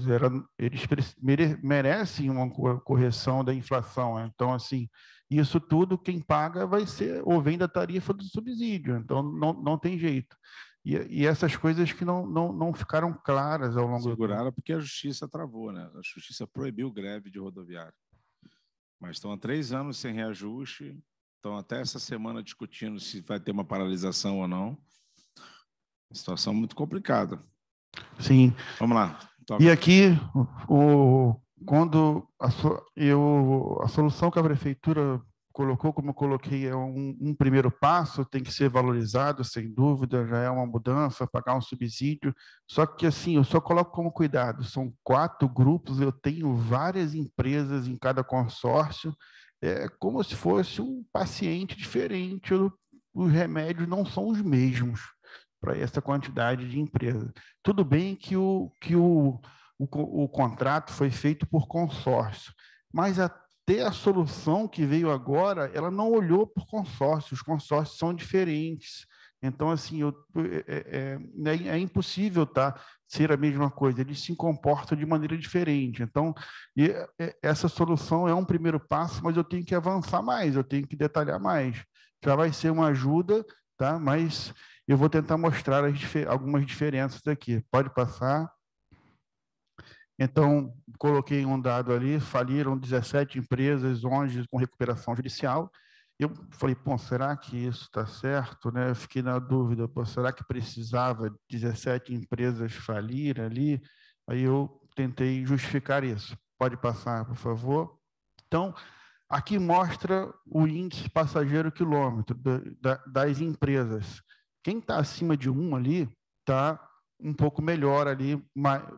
eles merecem uma correção da inflação, então assim, isso tudo quem paga vai ser, ou vem da tarifa do subsídio, então não tem jeito. E essas coisas que não ficaram claras ao longo do tempo. Seguraram porque a justiça travou, né? A justiça proibiu greve de rodoviário. Mas estão há 3 anos sem reajuste, estão até essa semana discutindo se vai ter uma paralisação ou não. Situação muito complicada. Sim. Vamos lá. Toca. E aqui, quando a solução que a prefeitura colocou, como eu coloquei, é um primeiro passo, tem que ser valorizado, sem dúvida, já é uma mudança, pagar um subsídio. Só que, assim, eu só coloco como cuidado, são 4 grupos, eu tenho várias empresas em cada consórcio, é como se fosse um paciente diferente, os remédios não são os mesmos para essa quantidade de empresas. Tudo bem que o contrato foi feito por consórcio, mas até a solução que veio agora, ela não olhou por consórcio, os consórcios são diferentes. Então, assim, é impossível ser a mesma coisa, eles se comportam de maneira diferente. Então, essa solução é um primeiro passo, mas eu tenho que avançar mais, eu tenho que detalhar mais. Já vai ser uma ajuda, tá? Mas eu vou tentar mostrar algumas diferenças aqui. Pode passar. Então, coloquei um dado ali, faliram 17 empresas, 11 com recuperação judicial. Eu falei, pô, será que isso está certo? Né? Eu fiquei na dúvida, pô, será que precisava 17 empresas falir ali? Aí eu tentei justificar isso. Pode passar, por favor. Então, aqui mostra o índice passageiro quilômetro das empresas. Quem está acima de 1 ali está um pouco melhor ali.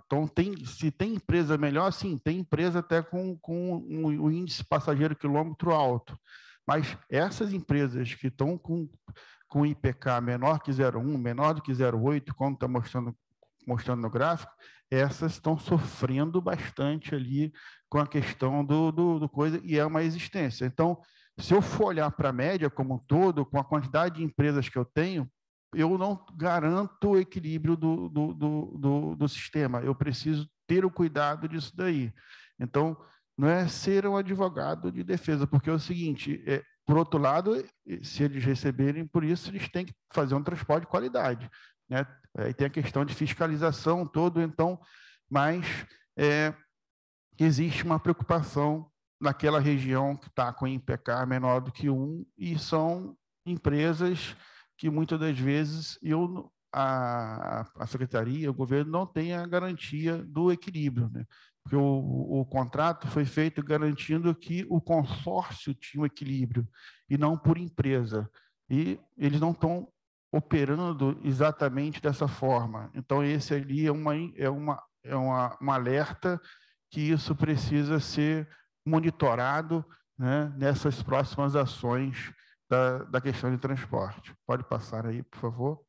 Então, se tem empresa melhor, sim, tem empresa até com o índice passageiro quilômetro alto. Mas essas empresas que estão com IPK menor que 0,1, menor do que 0,8, como está mostrando no gráfico, essas estão sofrendo bastante ali com a questão do coisa, e é uma existência. Então, se eu for olhar para a média como um todo, com a quantidade de empresas que eu tenho, eu não garanto o equilíbrio do sistema. Eu preciso ter o cuidado disso daí. Então, não é ser um advogado de defesa, porque é o seguinte, por outro lado, se eles receberem por isso, eles têm que fazer um transporte de qualidade, né? Aí tem a questão de fiscalização todo, então, mas existe uma preocupação naquela região que está com IPK menor do que 1, e são empresas que muitas das vezes a secretaria, o governo não tem a garantia do equilíbrio, né? Porque o contrato foi feito garantindo que o consórcio tinha um equilíbrio e não por empresa. E eles não estão operando exatamente dessa forma. Então, esse ali é um alerta que isso precisa ser monitorado, né, nessas próximas ações da questão de transporte. Pode passar aí, por favor.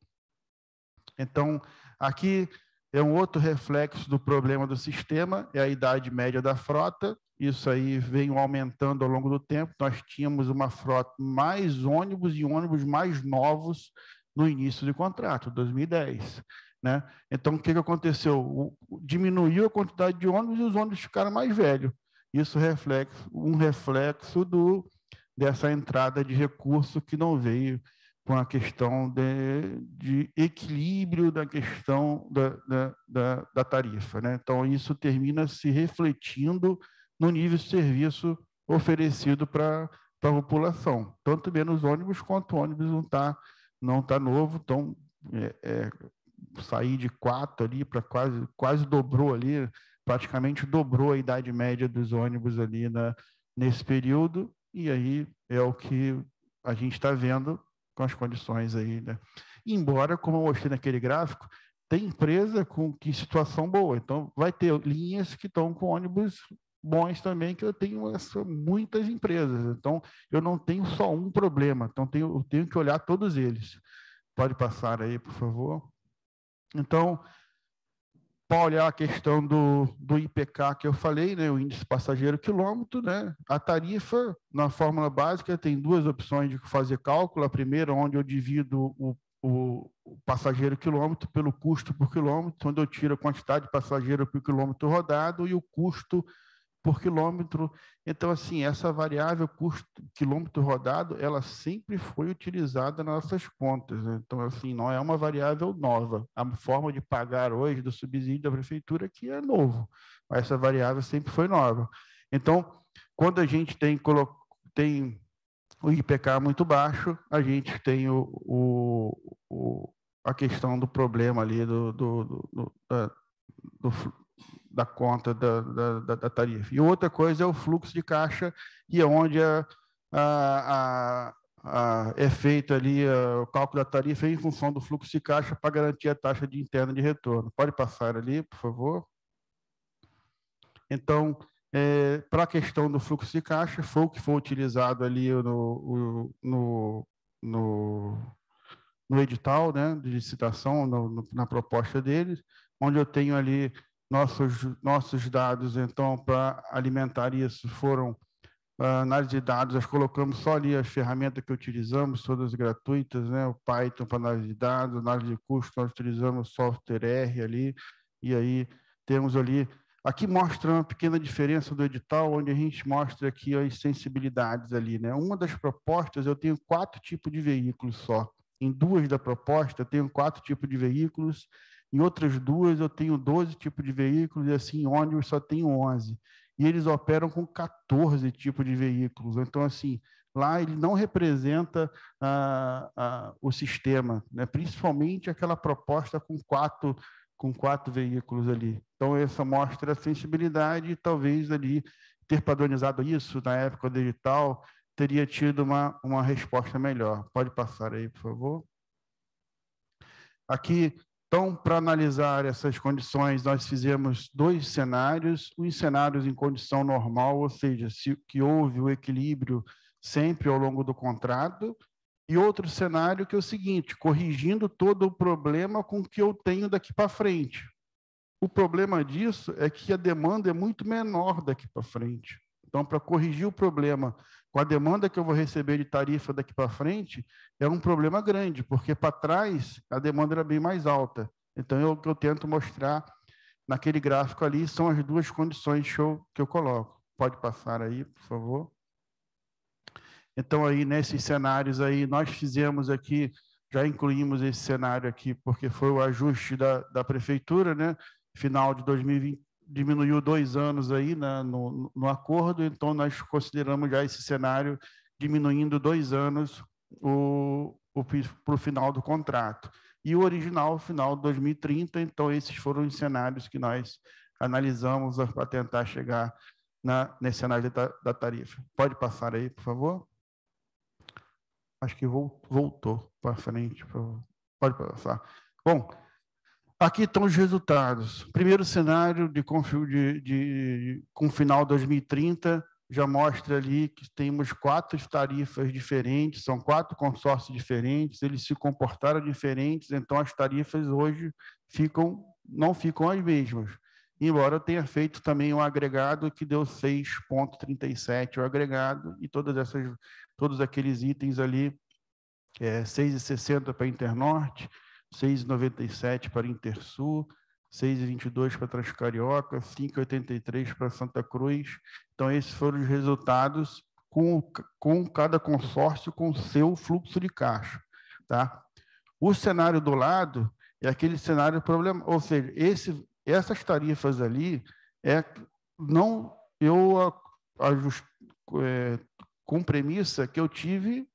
Então, aqui é um outro reflexo do problema do sistema, é a idade média da frota. Isso aí veio aumentando ao longo do tempo. Nós tínhamos uma frota mais ônibus e ônibus mais novos no início do contrato, 2010. Né? Então, o que aconteceu? Diminuiu a quantidade de ônibus e os ônibus ficaram mais velhos. Isso um reflexo dessa entrada de recurso que não veio com a questão de equilíbrio da questão da tarifa. Né? Então, isso termina se refletindo no nível de serviço oferecido para a população. Tanto menos ônibus quanto ônibus não tá novo, então sair de 4 ali para quase dobrou ali, praticamente dobrou a idade média dos ônibus ali nesse período, e aí é o que a gente está vendo com as condições aí, né? Embora, como eu mostrei naquele gráfico, tem empresa em situação boa, então vai ter linhas que estão com ônibus bons também, que eu tenho muitas empresas, então eu não tenho só um problema, então eu tenho que olhar todos eles. Pode passar aí, por favor. Então, para olhar a questão do IPK que eu falei, né, o índice passageiro quilômetro, né, a tarifa, na fórmula básica, tem duas opções de fazer cálculo. A primeira, onde eu divido o passageiro quilômetro pelo custo por quilômetro, onde eu tiro a quantidade de passageiro por quilômetro rodado e o custo por quilômetro. Então, assim, essa variável custo quilômetro rodado, ela sempre foi utilizada nas nossas contas, né? Então, assim, não é uma variável nova. A forma de pagar hoje do subsídio da prefeitura aqui é novo, mas essa variável sempre foi nova. Então, quando a gente tem o IPK muito baixo, a gente tem a questão do problema ali da conta da tarifa. E outra coisa é o fluxo de caixa, e é onde é feito ali o cálculo da tarifa em função do fluxo de caixa para garantir a taxa de interna de retorno. Pode passar ali, por favor. Então, para a questão do fluxo de caixa, foi o que foi utilizado ali no edital, né, de licitação, na proposta deles, onde eu tenho ali nossos dados. Então, para alimentar isso, foram análise de dados, nós colocamos só ali as ferramentas que utilizamos, todas gratuitas, né, o Python para análise de dados, análise de custo, nós utilizamos o software R ali, e aí temos ali. Aqui mostra uma pequena diferença do edital, onde a gente mostra aqui as sensibilidades ali, né? Uma das propostas, eu tenho 4 tipos de veículos só. Em 2 da proposta, eu tenho 4 tipos de veículos. Em outras 2, eu tenho 12 tipos de veículos, e assim, ônibus só tenho 11. E eles operam com 14 tipos de veículos. Então, assim, lá ele não representa o sistema, né? Principalmente aquela proposta com quatro veículos ali. Então, essa mostra a sensibilidade, e talvez ali ter padronizado isso na época do edital teria tido uma resposta melhor. Pode passar aí, por favor. Aqui, então, para analisar essas condições, nós fizemos 2 cenários, uns cenários em condição normal, ou seja, que houve o equilíbrio sempre ao longo do contrato, e outro cenário que é o seguinte, corrigindo todo o problema com o que eu tenho daqui para frente. O problema disso é que a demanda é muito menor daqui para frente. Então, para corrigir o problema com a demanda que eu vou receber de tarifa daqui para frente, é um problema grande, porque para trás a demanda era bem mais alta. Então, o que eu tento mostrar naquele gráfico ali são as 2 condições que eu coloco. Pode passar aí, por favor. Então, aí, nesses cenários aí, nós fizemos aqui, já incluímos esse cenário aqui, porque foi o ajuste da prefeitura, né? Final de 2020, diminuiu 2 anos aí no acordo, então nós consideramos já esse cenário diminuindo 2 anos para o final do contrato. E o original, final de 2030, então esses foram os cenários que nós analisamos para tentar chegar nesse cenário da tarifa. Pode passar aí, por favor? Acho que voltou para frente. Pode passar. Bom, aqui estão os resultados. Primeiro cenário com final 2030, já mostra ali que temos 4 tarifas diferentes, são 4 consórcios diferentes, eles se comportaram diferentes, então as tarifas hoje não ficam as mesmas. Embora eu tenha feito também um agregado que deu 6,37 o agregado, e todos aqueles itens ali, 6,60 para Internorte, 6,97 para Intersul, 6,22 para Transcarioca, 5,83 para Santa Cruz. Então, esses foram os resultados com cada consórcio com o seu fluxo de caixa. Tá? O cenário do lado é aquele cenário problema, ou seja, essas tarifas ali, com premissa que eu tive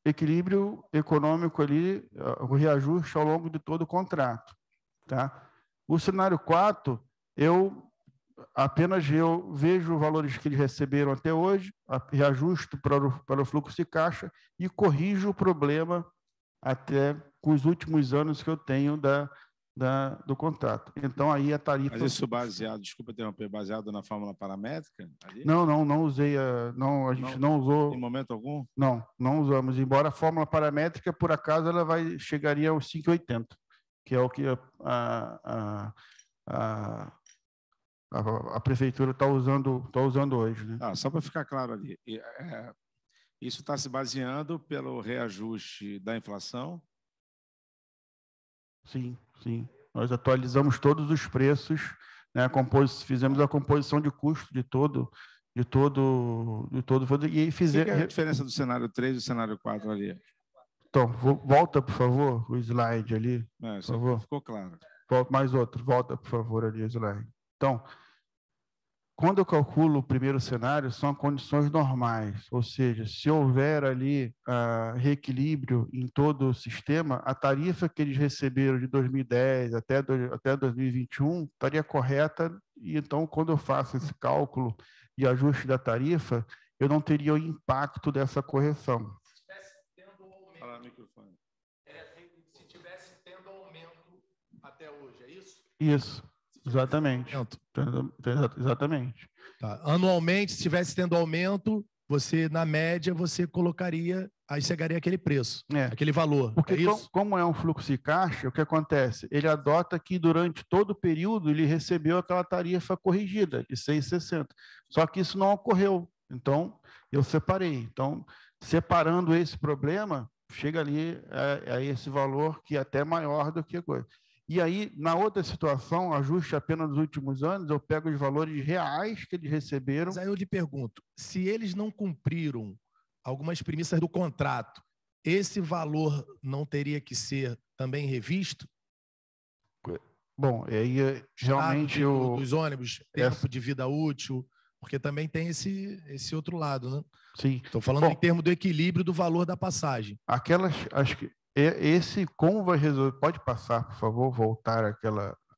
equilíbrio econômico ali, o reajuste ao longo de todo o contrato. Tá? O cenário 4, eu vejo os valores que eles receberam até hoje, reajusto para o fluxo de caixa e corrijo o problema até com os últimos anos que eu tenho do contrato. Então, aí a tarifa... Mas isso baseado, desculpa interromper, baseado na fórmula paramétrica? Ali? Não usei, a gente não usou... Em momento algum? Não usamos, embora a fórmula paramétrica, por acaso, ela chegaria aos 5,80, que é o que a prefeitura está usando hoje, né? Só para ficar claro ali, isso está se baseando pelo reajuste da inflação? Sim, sim. Nós atualizamos todos os preços, né? Fizemos a composição de custo de todo e fizemos. Qual é a diferença do cenário 3 e do cenário 4 ali? Então, volta, por favor, o slide ali. Por favor. Ficou claro. Mais outro, volta, por favor, ali o slide. Então, quando eu calculo o primeiro cenário, são condições normais, ou seja, se houver ali reequilíbrio em todo o sistema, a tarifa que eles receberam de 2010 até 2021 estaria correta, e então, quando eu faço esse cálculo de ajuste da tarifa, eu não teria o impacto dessa correção. Se tivesse tendo aumento até hoje, é isso? Isso. Exatamente. Exatamente. Tá. Anualmente, se estivesse tendo aumento, você, na média, você colocaria, aí chegaria aquele preço, aquele valor. Porque é isso? como é um fluxo de caixa, o que acontece? Ele adota que durante todo o período ele recebeu aquela tarifa corrigida de 6,60. Só que isso não ocorreu. Então, eu separei. Então, separando esse problema, chega ali a esse valor que é até maior do que a coisa. E aí, na outra situação, ajuste apenas dos últimos anos, eu pego os valores reais que eles receberam. Mas aí eu lhe pergunto, se eles não cumpriram algumas premissas do contrato, esse valor não teria que ser também revisto? Bom, aí realmente dos ônibus, tempo de vida útil, porque também tem esse outro lado, né? Sim. Estou falando em termos do equilíbrio do valor da passagem. Acho que como vai resolver? Pode passar, por favor, voltar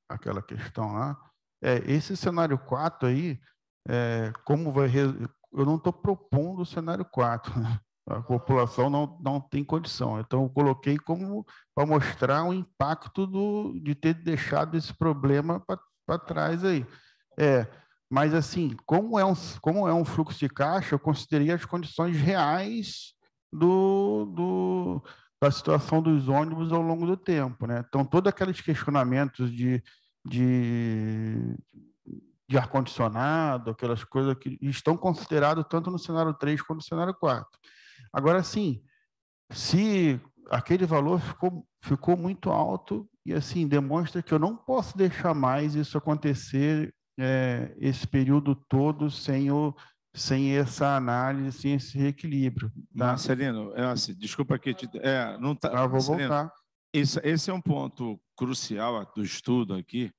aquela questão lá. Esse cenário 4 aí, como vai resolver? Eu não estou propondo o cenário 4, né? A população não tem condição. Então, eu coloquei para mostrar o impacto de ter deixado esse problema para trás aí. Mas, assim, como é um fluxo de caixa, eu considerei as condições reais da situação dos ônibus ao longo do tempo, né? Então, todos aqueles questionamentos de ar-condicionado, aquelas coisas que estão consideradas tanto no cenário 3 quanto no cenário 4. Agora, sim, se aquele valor ficou muito alto e, assim, demonstra que eu não posso deixar mais isso acontecer esse período todo sem essa análise, sem esse reequilíbrio. Tá? Marcelino, assim, desculpa que não tá. Vou voltar. Esse é um ponto crucial do estudo aqui.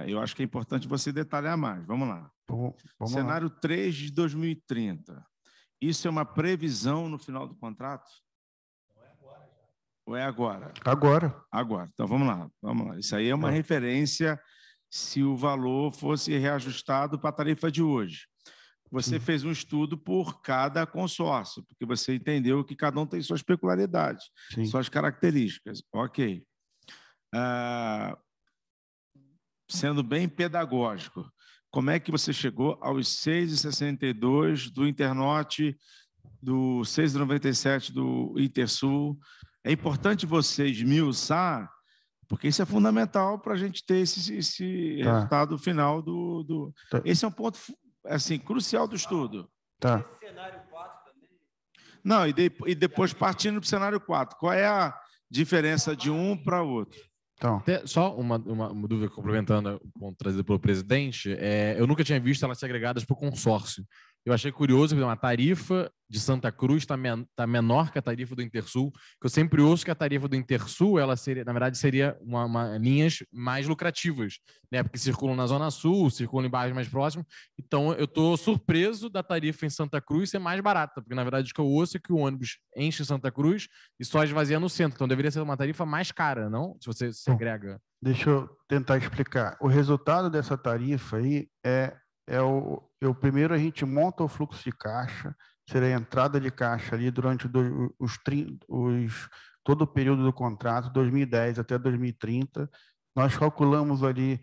Eu acho que é importante você detalhar mais. Vamos lá. Vamos Cenário lá. 3 de 2030. Isso é uma previsão no final do contrato? Ou é agora? Agora. Então, vamos lá. Isso aí é uma referência se o valor fosse reajustado para a tarifa de hoje. Você fez um estudo por cada consórcio, porque você entendeu que cada um tem suas peculiaridades, suas características. Ok. Sendo bem pedagógico, como é que você chegou aos 6,62 do Internorte, do 6,97 do Intersul? É importante você esmiuçar, porque isso é fundamental para a gente ter esse resultado final Esse é um ponto assim, crucial do estudo. Tá. Esse cenário 4 também? Não, e depois partindo para o cenário 4. Qual é a diferença de um para outro? Então. Só uma dúvida complementando o ponto trazido pelo presidente. Eu nunca tinha visto elas segregadas por consórcio. Eu achei curioso que uma tarifa de Santa Cruz está menor que a tarifa do Intersul, que eu sempre ouço que a tarifa do Intersul, ela seria, na verdade, seria linhas mais lucrativas, né? Porque circulam na Zona Sul, circulam em bairros mais próximos. Então, eu estou surpreso da tarifa em Santa Cruz ser mais barata, porque, na verdade, o que eu ouço é que o ônibus enche em Santa Cruz e só esvazia no centro. Então, deveria ser uma tarifa mais cara, não? Se você segrega. Deixa eu tentar explicar. O resultado dessa tarifa aí primeiro a gente monta o fluxo de caixa, seria a entrada de caixa ali durante todo o período do contrato, 2010 até 2030. Nós calculamos ali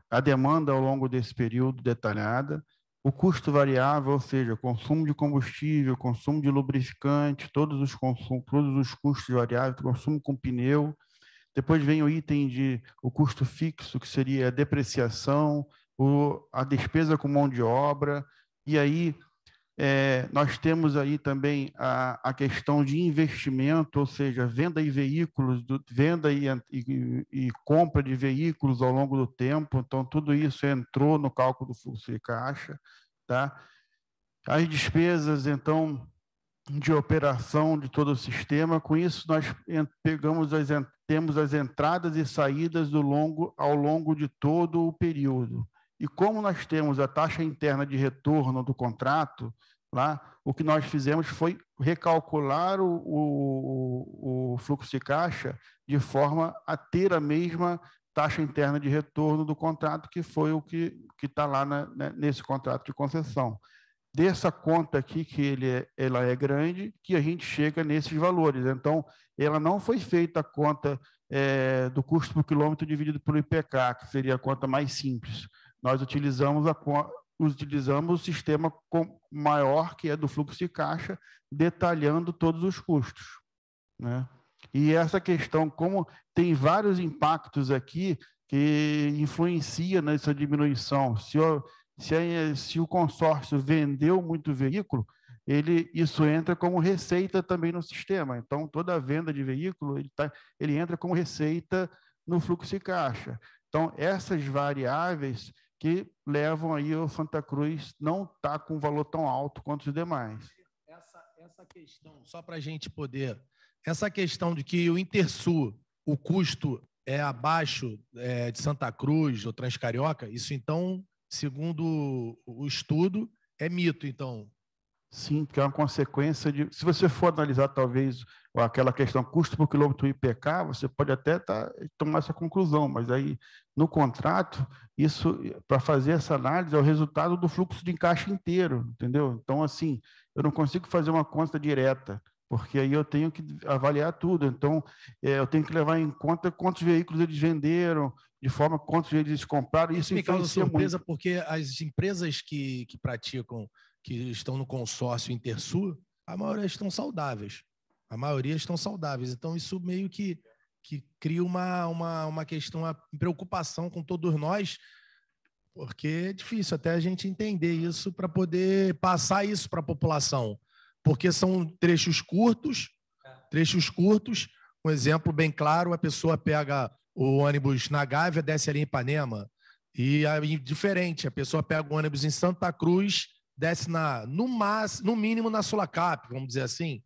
a demanda ao longo desse período detalhada, o custo variável, ou seja, consumo de combustível, consumo de lubrificante, todos os custos variáveis, consumo com pneu. Depois vem o item de o custo fixo, que seria a depreciação, a despesa com mão de obra, e aí nós temos aí também a questão de investimento, ou seja, venda de veículos, venda e compra de veículos ao longo do tempo. Então, tudo isso entrou no cálculo do fluxo de caixa, tá? As despesas, então, de operação de todo o sistema. Com isso, nós temos as entradas e saídas ao longo de todo o período. E como nós temos a taxa interna de retorno do contrato, lá, o que nós fizemos foi recalcular o fluxo de caixa de forma a ter a mesma taxa interna de retorno do contrato, que foi o que está lá nesse contrato de concessão. Dessa conta aqui, que ela é grande, que a gente chega nesses valores. Então, ela não foi feita a conta do custo por quilômetro dividido pelo IPK, que seria a conta mais simples. Nós utilizamos o sistema maior, que é do fluxo de caixa, detalhando todos os custos, né? E essa questão, como tem vários impactos aqui que influencia nessa diminuição. Se o consórcio vendeu muito veículo, isso entra como receita também no sistema. Então, toda a venda de veículo, ele entra como receita no fluxo de caixa. Então, essas variáveis que levam aí o Santa Cruz não estar com um valor tão alto quanto os demais. Essa questão, só para a gente poder... Essa questão de que o Intersul, o custo é abaixo de Santa Cruz ou Transcarioca, isso, então, segundo o estudo, é mito, então? Sim, que é uma consequência de... Se você for analisar, talvez, aquela questão custo por quilômetro IPK, você pode até tomar essa conclusão, mas aí, no contrato, isso, para fazer essa análise, é o resultado do fluxo de encaixe inteiro, entendeu? Então, assim, eu não consigo fazer uma conta direta, porque aí eu tenho que avaliar tudo. Então, eu tenho que levar em conta quantos veículos eles venderam, de forma quantos eles compraram. Isso me causa surpresa, muito. Porque as empresas que praticam, que estão no consórcio Intersul, a maioria estão saudáveis. A maioria estão saudáveis. Então, isso meio que cria uma questão, uma preocupação com todos nós, porque é difícil até a gente entender isso para poder passar isso para a população. Porque são trechos curtos. Um exemplo bem claro, a pessoa pega o ônibus na Gávea, desce ali em Ipanema. E aí, diferente, a pessoa pega o ônibus em Santa Cruz, desce no mínimo na Sulacap, vamos dizer assim.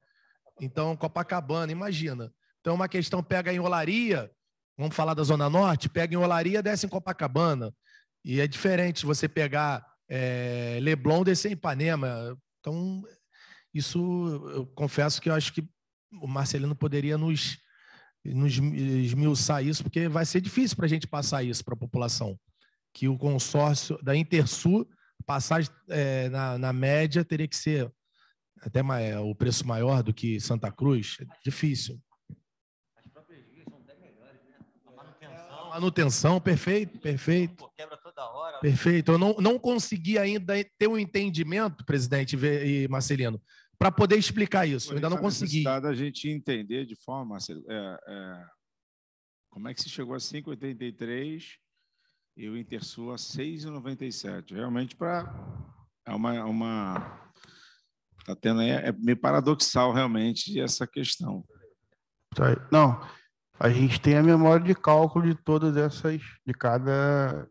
Então, Copacabana, imagina. Então, uma questão, pega em Olaria, vamos falar da Zona Norte, pega em Olaria, desce em Copacabana. E é diferente você pegar Leblon, descer em Ipanema. Então, isso, eu confesso que eu acho que o Marcelino poderia nos esmiuçar isso, porque vai ser difícil para a gente passar isso para a população. Que o consórcio da Intersul, passagem na média, teria que ser até o preço maior do que Santa Cruz. É difícil. As próprias vias são até melhores, né? A manutenção, perfeito. Quebra toda hora. Perfeito. Eu não consegui ainda ter um entendimento, presidente e Marcelino, para poder explicar isso. Eu ainda não consegui. A gente entender de forma, Marcelo, como é que se chegou a 5,83 e o Intersul a 6,97. Realmente está tendo aí, é meio paradoxal realmente essa questão. Não, a gente tem a memória de cálculo de todas essas, de cada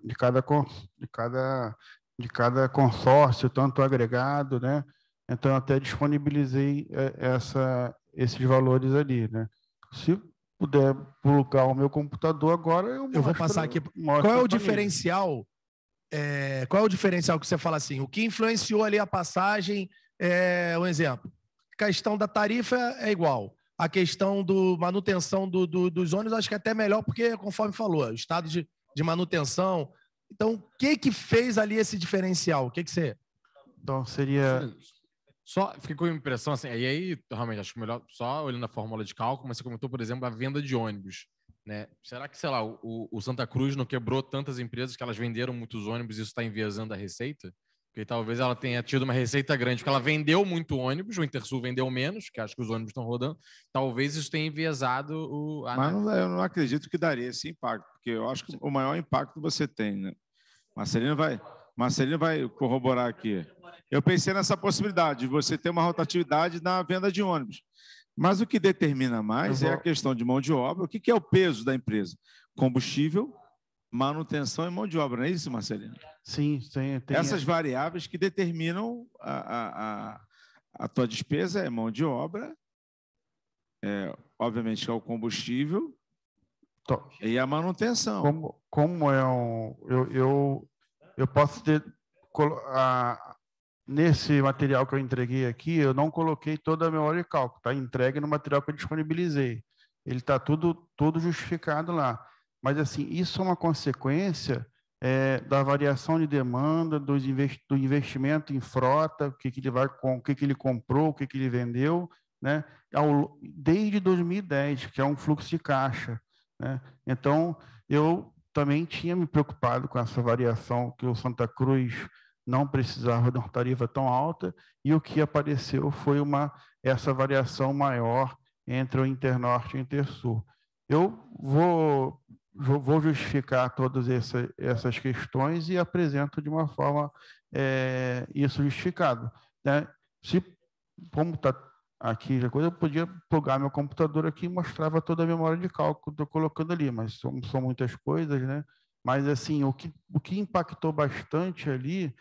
consórcio, tanto agregado, né? Então, eu até disponibilizei esses valores ali, né? Se puder colocar o meu computador agora, eu vou passar aqui. Qual é o diferencial? Qual é o diferencial que você fala assim? O que influenciou ali a passagem? Um exemplo. A questão da tarifa é igual. A questão da manutenção dos ônibus, acho que é até melhor, porque, conforme falou, o estado de manutenção. Então, o que fez ali esse diferencial? O que você... Então, seria... Só fiquei com a impressão, assim, e aí, realmente, acho que melhor, só olhando a fórmula de cálculo, mas você comentou, por exemplo, a venda de ônibus, né? Será que, sei lá, o Santa Cruz não quebrou tantas empresas que elas venderam muitos ônibus e isso está enviesando a receita? Porque talvez ela tenha tido uma receita grande, porque ela vendeu muito ônibus, o Intersul vendeu menos, que acho que os ônibus estão rodando. Talvez isso tenha enviesado o... Mas eu não acredito que daria esse impacto, porque eu acho que o maior impacto você tem, né? Marcelino vai corroborar aqui. Eu pensei nessa possibilidade de você ter uma rotatividade na venda de ônibus. Mas o que determina mais é a questão de mão de obra. O que é o peso da empresa? Combustível, manutenção e mão de obra, não é isso, Marcelino? Sim, tem essas variáveis que determinam a tua despesa é mão de obra, obviamente que é o combustível e a manutenção. Como é eu posso ter nesse material que eu entreguei aqui, eu não coloquei toda a memória de cálculo, está entregue no material que eu disponibilizei. Ele está tudo justificado lá. Mas, assim, isso é uma consequência da variação de demanda, do investimento em frota, o que ele comprou, o que ele vendeu, né? Desde 2010, que é um fluxo de caixa, né? Então, eu também tinha me preocupado com essa variação, que o Santa Cruz não precisava de uma tarifa tão alta, e o que apareceu foi essa variação maior entre o Internorte e o Intersul. Eu vou justificar todas essas questões e apresento de uma forma isso justificado, né? Como está aqui, eu podia plugar meu computador aqui e mostrava toda a memória de cálculo que estou colocando ali, mas são muitas coisas, né? Mas, assim, o que impactou bastante ali,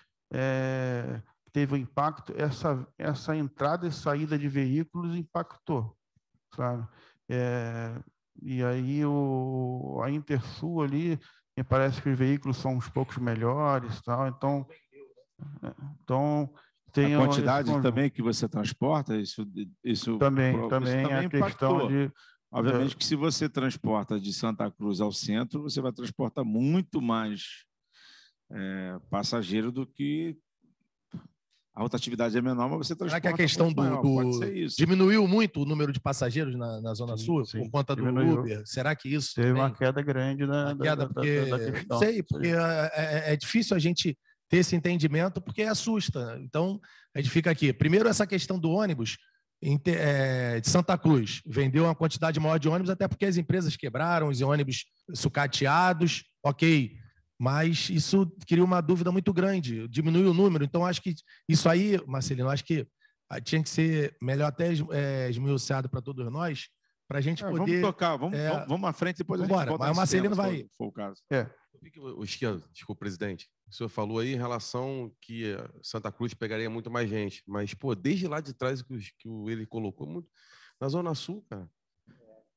teve um impacto, essa entrada e saída de veículos impactou, sabe? E aí a Intersul ali, me parece que os veículos são uns poucos melhores, tal. Então tem a quantidade também que você transporta, isso também a impactou. Questão de... Obviamente que se você transporta de Santa Cruz ao centro, você vai transportar muito mais passageiro do que a rotatividade é menor, mas você transporta. Será que a questão diminuiu muito o número de passageiros na Zona Sul por conta do Uber? Será que isso teve uma queda grande da questão? Não sei, porque é difícil a gente ter esse entendimento, porque assusta. Então, a gente fica aqui. Primeiro, essa questão do ônibus de Santa Cruz. Vendeu uma quantidade maior de ônibus, até porque as empresas quebraram, os ônibus sucateados, ok. Mas isso cria uma dúvida muito grande, diminui o número. Então, acho que isso aí, Marcelino, acho que tinha que ser melhor até esmiuçado para todos nós, para a gente poder... Vamos tocar, vamos à frente, depois vamos a gente volta. Mas o Marcelino vai... Se for o caso. O Esquerdo, desculpa, presidente, o senhor falou aí em relação que Santa Cruz pegaria muito mais gente, mas, pô, desde lá de trás que ele colocou, muito na Zona Sul, cara,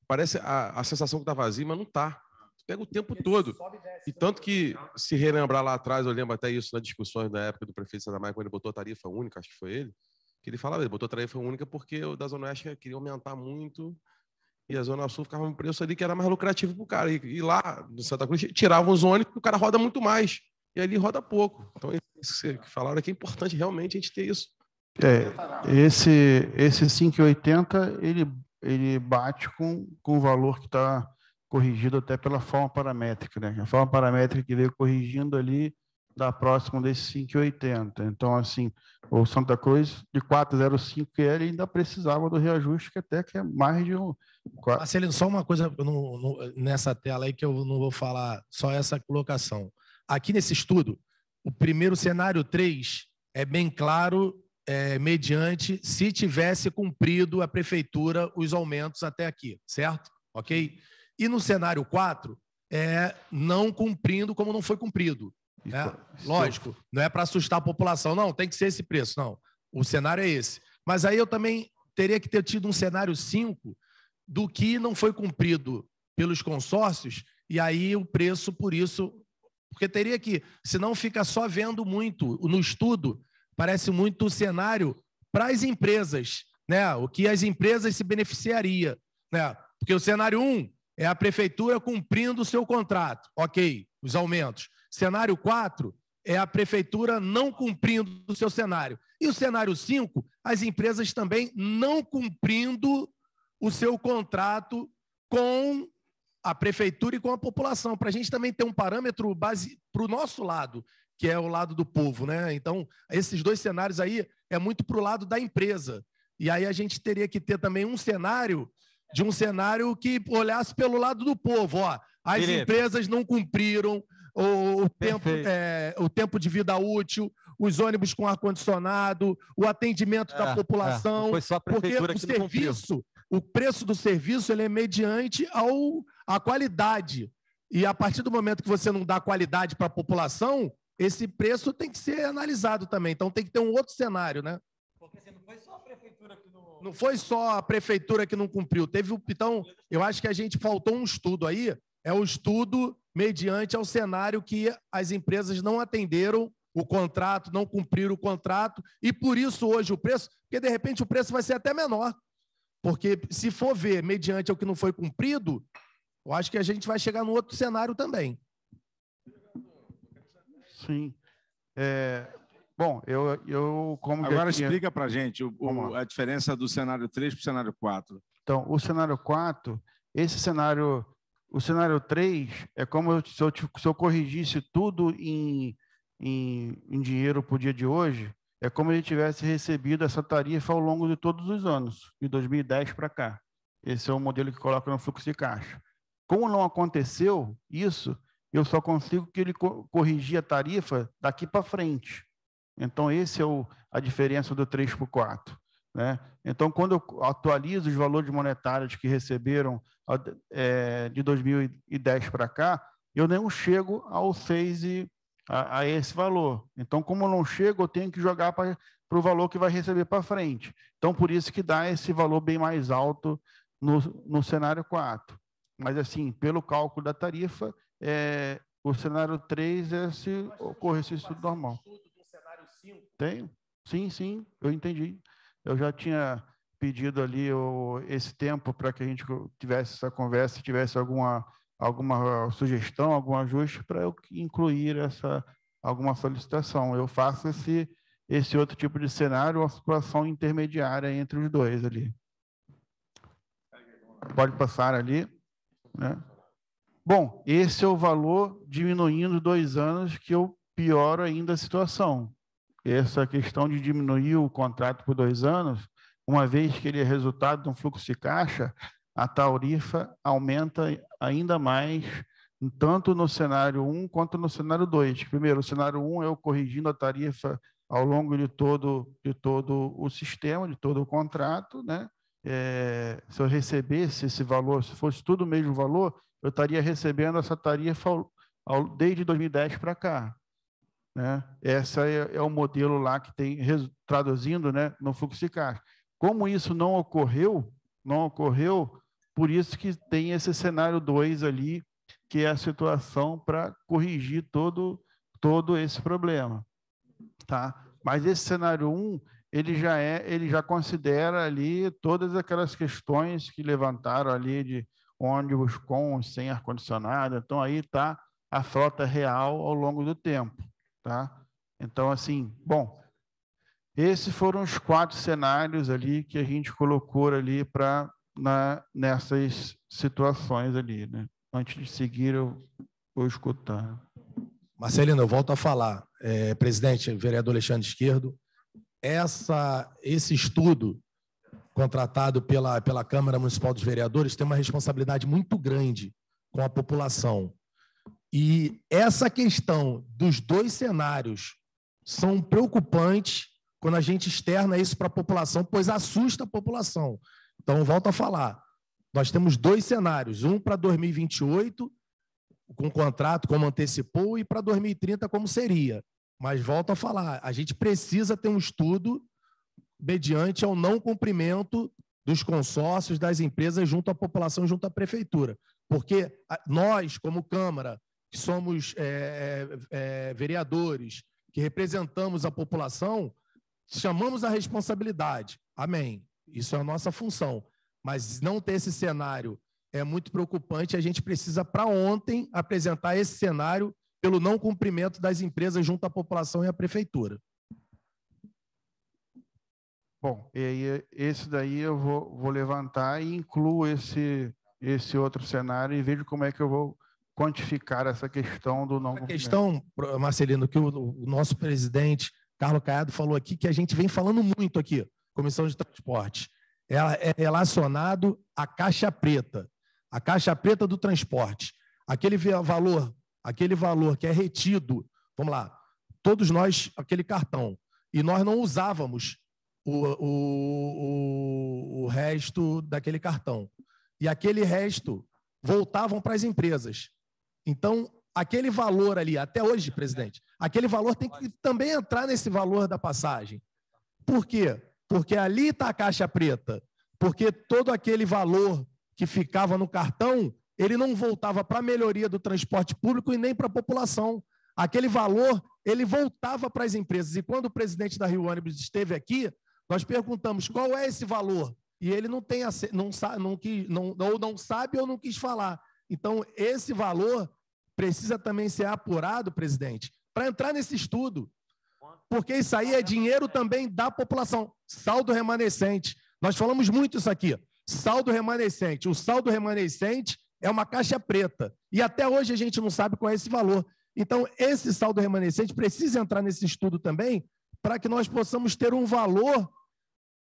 parece a sensação que tá vazia, mas não tá. Pega o tempo todo. E tanto que, se relembrar lá atrás, eu lembro até isso nas discussões da época do prefeito Santa Maria, quando ele botou tarifa única, acho que foi ele, que ele falava, ele botou tarifa única porque o da Zona Oeste queria aumentar muito e a Zona Sul ficava um preço ali que era mais lucrativo para o cara. E lá, no Santa Cruz, tiravam os ônibus porque o cara roda muito mais. E ali roda pouco. Então, isso que falaram aqui é importante realmente a gente ter isso. Esse 5,80, ele bate com o valor que está corrigido até pela forma paramétrica, né? A forma paramétrica que veio corrigindo ali dá próximo desse 5,80. Então, assim, o Santa Cruz de 4,05 que ele ainda precisava do reajuste, que até que é mais de um... Marcelino, só uma coisa nessa tela aí que eu não vou falar, só essa colocação. Aqui nesse estudo, o primeiro cenário 3 é bem claro, mediante se tivesse cumprido a prefeitura os aumentos até aqui, certo? Ok? E no cenário 4, não cumprindo como não foi cumprido. Lógico, não é para assustar a população, não, tem que ser esse preço, não. O cenário é esse. Mas aí eu também teria que ter tido um cenário 5 do que não foi cumprido pelos consórcios, e aí o preço, por isso, porque teria que, senão fica só vendo muito, no estudo, parece muito o cenário para as empresas, né? O que as empresas se beneficiaria, né? Porque o cenário 1 é a prefeitura cumprindo o seu contrato, ok, os aumentos. Cenário 4 é a prefeitura não cumprindo o seu cenário. E o cenário 5, as empresas também não cumprindo o seu contrato com a prefeitura e com a população, para a gente também ter um parâmetro base para o nosso lado, que é o lado do povo, né? Então, esses dois cenários aí é muito para o lado da empresa. E aí a gente teria que ter também um cenário que olhasse pelo lado do povo. Ó, as Felipe. empresas não cumpriram o tempo de vida útil, os ônibus com ar-condicionado, o atendimento da população. Não foi só a prefeitura porque que não cumpriu. o preço do serviço ele é mediante à qualidade. E a partir do momento que você não dá qualidade para a população, esse preço tem que ser analisado também. Então tem que ter um outro cenário, né? Porque assim, não foi só a prefeitura que não... Não foi só a prefeitura que não cumpriu. Então, eu acho que a gente faltou um estudo aí, é o estudo mediante ao cenário que as empresas não atenderam o contrato, não cumpriram o contrato, e por isso hoje o preço, porque de repente o preço vai ser até menor. Porque se for ver mediante ao que não foi cumprido, eu acho que a gente vai chegar num outro cenário também. Sim. Bom, eu como Agora já tinha... explica para a gente a diferença do cenário 3 para o cenário 4. Então, o cenário 4, o cenário 3 é como se eu corrigisse tudo em dinheiro para o dia de hoje, é como ele tivesse recebido essa tarifa ao longo de todos os anos, de 2010 para cá. Esse é o modelo que coloca no fluxo de caixa. Como não aconteceu isso, eu só consigo que ele corrigir a tarifa daqui para frente. Então, esse é a diferença do 3 para o 4. Né? Então, quando eu atualizo os valores monetários que receberam de 2010 para cá, eu não chego ao 6 a esse valor. Então, como eu não chego, eu tenho que jogar para o valor que vai receber para frente. Então, por isso que dá esse valor bem mais alto no cenário 4. Mas, assim, pelo cálculo da tarifa, o cenário 3 é se ocorresse isso tudo normal. Tem? Sim, eu entendi. Eu já tinha pedido ali esse tempo para que a gente tivesse essa conversa, tivesse alguma sugestão, algum ajuste para eu incluir alguma solicitação. Eu faço esse outro tipo de cenário, uma situação intermediária entre os dois ali. Pode passar ali, né? Bom, esse é o valor diminuindo 2 anos que eu pioro ainda a situação. Essa questão de diminuir o contrato por 2 anos, uma vez que ele é resultado de um fluxo de caixa, a tarifa aumenta ainda mais, tanto no cenário 1 quanto no cenário 2. Primeiro, o cenário 1 é eu corrigindo a tarifa ao longo de todo o sistema, de todo o contrato, né? Se eu recebesse esse valor, se fosse tudo o mesmo valor, eu estaria recebendo essa tarifa desde 2010 para cá. Né? Esse é o modelo lá que tem, traduzindo, né, no fluxo de caixa. Como isso não ocorreu, por isso que tem esse cenário 2 ali, que é a situação para corrigir todo esse problema. Tá? Mas esse cenário 1, ele já considera ali todas aquelas questões que levantaram ali de ônibus com e sem ar-condicionado. Então, aí está a frota real ao longo do tempo. Tá? Então, assim, bom, esses foram os 4 cenários ali que a gente colocou ali nessas situações ali, né? Antes de seguir, eu vou escutar. Marcelino, eu volto a falar. Presidente, vereador Alexandre Esquerdo, esse estudo contratado pela Câmara Municipal dos Vereadores tem uma responsabilidade muito grande com a população. E essa questão dos 2 cenários são preocupantes quando a gente externa isso para a população, pois assusta a população. Então, volto a falar. Nós temos 2 cenários, um para 2028, com contrato como antecipou, e para 2030 como seria. Mas volto a falar, a gente precisa ter um estudo mediante ao não cumprimento dos consórcios, das empresas junto à população, junto à prefeitura. Porque nós, como Câmara, que somos vereadores, que representamos a população, chamamos a responsabilidade. Amém. Isso é a nossa função. Mas não ter esse cenário é muito preocupante. A gente precisa, para ontem, apresentar esse cenário pelo não cumprimento das empresas junto à população e à prefeitura. Bom, e aí, esse daí eu vou levantar e incluo esse esse outro cenário e vejo como é que eu vou quantificar essa questão do não A questão, Marcelino, que o nosso presidente, Carlos Caiado, falou aqui, que a gente vem falando muito aqui, Comissão de Transporte, ela é relacionado à caixa preta, a caixa preta do transporte. Aquele valor que é retido, vamos lá, todos nós, aquele cartão, e nós não usávamos o resto daquele cartão. E aquele resto voltavam para as empresas. Então, aquele valor ali, até hoje, presidente, aquele valor tem que também entrar nesse valor da passagem. Por quê? Porque ali está a caixa preta. Porque todo aquele valor que ficava no cartão, ele não voltava para a melhoria do transporte público e nem para a população. Aquele valor, ele voltava para as empresas. E quando o presidente da Rio Ônibus esteve aqui, nós perguntamos qual é esse valor. E ele não sabe ou não quis falar. Então, esse valor precisa também ser apurado, presidente, para entrar nesse estudo. Porque isso aí é dinheiro também da população. Saldo remanescente. Nós falamos muito isso aqui. Saldo remanescente. O saldo remanescente é uma caixa preta. E até hoje a gente não sabe qual é esse valor. Então, esse saldo remanescente precisa entrar nesse estudo também para que nós possamos ter um valor.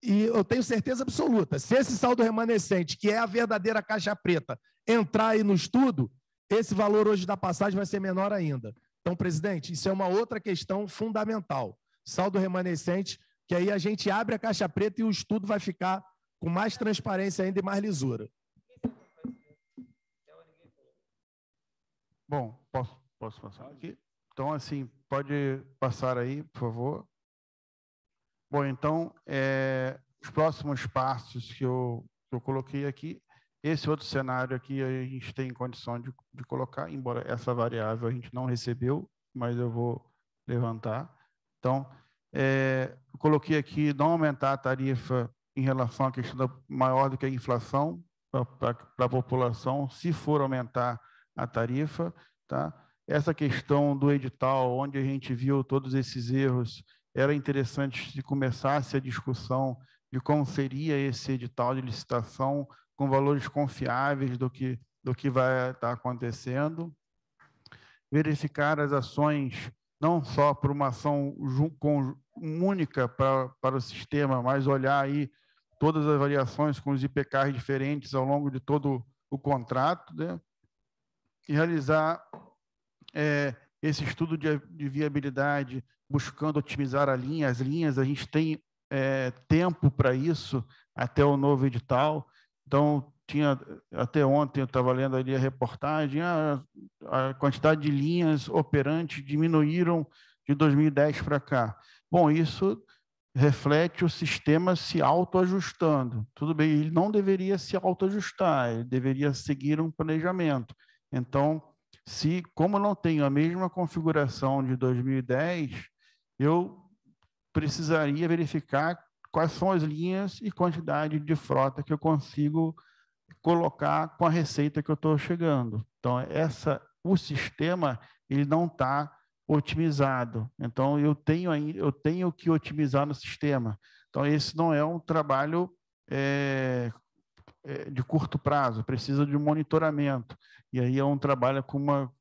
E eu tenho certeza absoluta, se esse saldo remanescente, que é a verdadeira caixa preta, entrar aí no estudo, esse valor hoje da passagem vai ser menor ainda. Então, presidente, isso é uma outra questão fundamental. Saldo remanescente, que aí a gente abre a caixa preta e o estudo vai ficar com mais transparência ainda e mais lisura. Bom, posso passar aqui? Então, assim, pode passar aí, por favor. Bom, então, os próximos passos que eu coloquei aqui, esse outro cenário aqui a gente tem condição de colocar, embora essa variável a gente não recebeu, mas eu vou levantar. Então, eu coloquei aqui não aumentar a tarifa em relação à questão maior do que a inflação para a população, se for aumentar a tarifa, tá? Essa questão do edital, onde a gente viu todos esses erros, era interessante se começasse a discussão de como seria esse edital de licitação com valores confiáveis do que vai estar acontecendo. Verificar as ações, não só por uma ação única para o sistema, mas olhar aí todas as variações com os IPKs diferentes ao longo de todo o contrato, né? E realizar esse estudo de viabilidade, buscando otimizar as linhas, a gente tem tempo para isso até o novo edital. Então, até ontem eu estava lendo ali a reportagem, a quantidade de linhas operantes diminuíram de 2010 para cá. Bom, isso reflete o sistema se autoajustando. Tudo bem, ele não deveria se autoajustar, ele deveria seguir um planejamento. Então, como não tenho a mesma configuração de 2010, eu precisaria verificar quais são as linhas e quantidade de frota que eu consigo colocar com a receita que eu estou chegando. Então, o sistema ele não está otimizado. Então, eu tenho que otimizar no sistema. Então, esse não é um trabalho de curto prazo, precisa de um monitoramento. E aí é um trabalho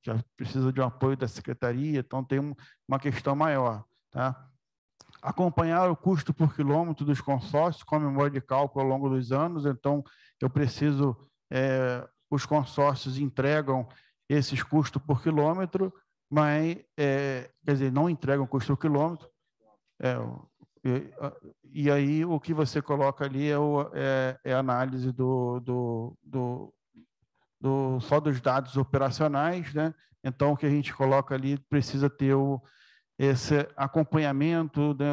que precisa de um apoio da secretaria, então tem uma questão maior. Tá? Acompanhar o custo por quilômetro dos consórcios com a memória de cálculo ao longo dos anos, então eu preciso, os consórcios entregam esses custos por quilômetro, mas, quer dizer, não entregam custo por quilômetro, e aí o que você coloca ali é a análise só dos dados operacionais, né? Então, o que a gente coloca ali precisa ter esse acompanhamento, né,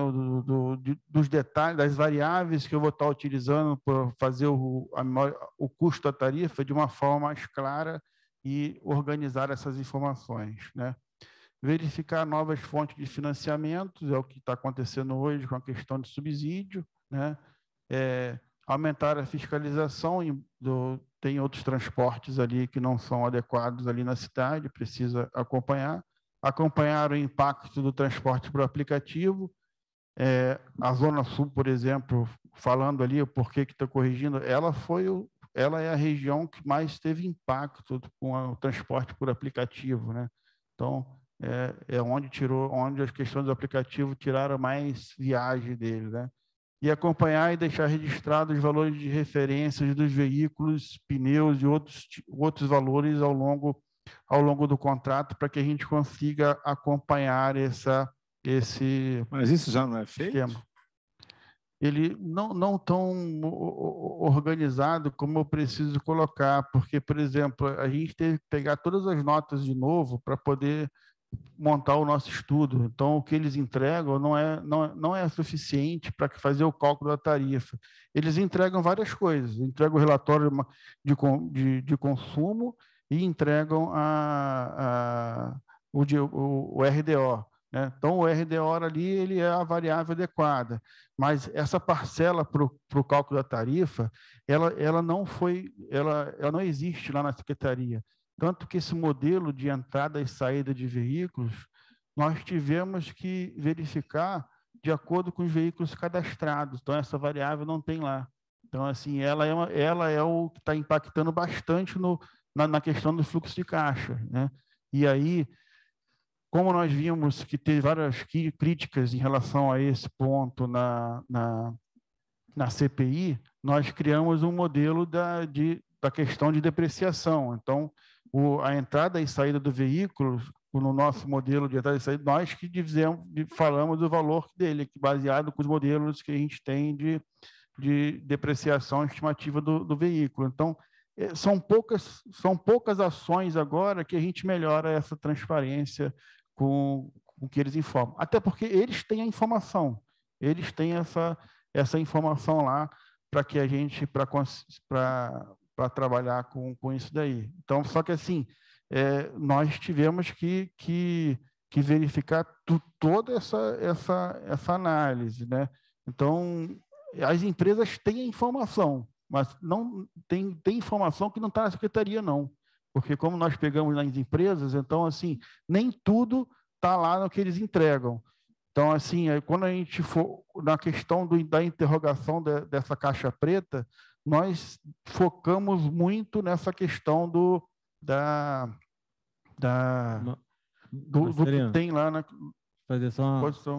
dos detalhes, das variáveis que eu vou estar utilizando para fazer o custo da tarifa de uma forma mais clara e organizar essas informações, né? Verificar novas fontes de financiamento, é o que está acontecendo hoje com a questão de subsídio, né? Aumentar a fiscalização, tem outros transportes ali que não são adequados ali na cidade, precisa acompanhar o impacto do transporte por aplicativo. A Zona Sul, por exemplo, falando ali o porquê que está corrigindo, ela foi ela é a região que mais teve impacto com o transporte por aplicativo, né? Então, onde as questões do aplicativo tiraram mais viagem dele, né? E acompanhar e deixar registrados os valores de referências dos veículos, pneus e outros valores ao longo do contrato, para que a gente consiga acompanhar esse Mas isso já não é feito? esquema. Ele não tão organizado como eu preciso colocar, porque, por exemplo, a gente teve que pegar todas as notas de novo para poder montar o nosso estudo. Então, o que eles entregam não é suficiente para fazer o cálculo da tarifa. Eles entregam várias coisas. Entregam o relatório de consumo e entregam o RDO. Né? Então, o RDO ali ele é a variável adequada. Mas essa parcela para o cálculo da tarifa, ela não existe lá na Secretaria. Tanto que esse modelo de entrada e saída de veículos, nós tivemos que verificar de acordo com os veículos cadastrados. Então, essa variável não tem lá. Então, assim, ela é o que está impactando bastante na questão do fluxo de caixa. Né? E aí, como nós vimos que teve várias críticas em relação a esse ponto na CPI, nós criamos um modelo da questão de depreciação. Então, a entrada e saída do veículo, no nosso modelo de entrada e saída, nós que falamos do valor dele, baseado com os modelos que a gente tem de depreciação estimativa do veículo. Então, são poucas ações agora que a gente melhora essa transparência com o que eles informam. Até porque eles têm a informação, eles têm essa informação lá para que a gente, para trabalhar com isso daí. Então, só que assim, nós tivemos que verificar toda essa análise, né? Então, as empresas têm a informação, mas não tem informação que não está na secretaria, não. Porque como nós pegamos nas empresas, então, assim, nem tudo está lá no que eles entregam. Então, assim, quando a gente for na questão da interrogação dessa caixa preta, nós focamos muito nessa questão do que tem lá na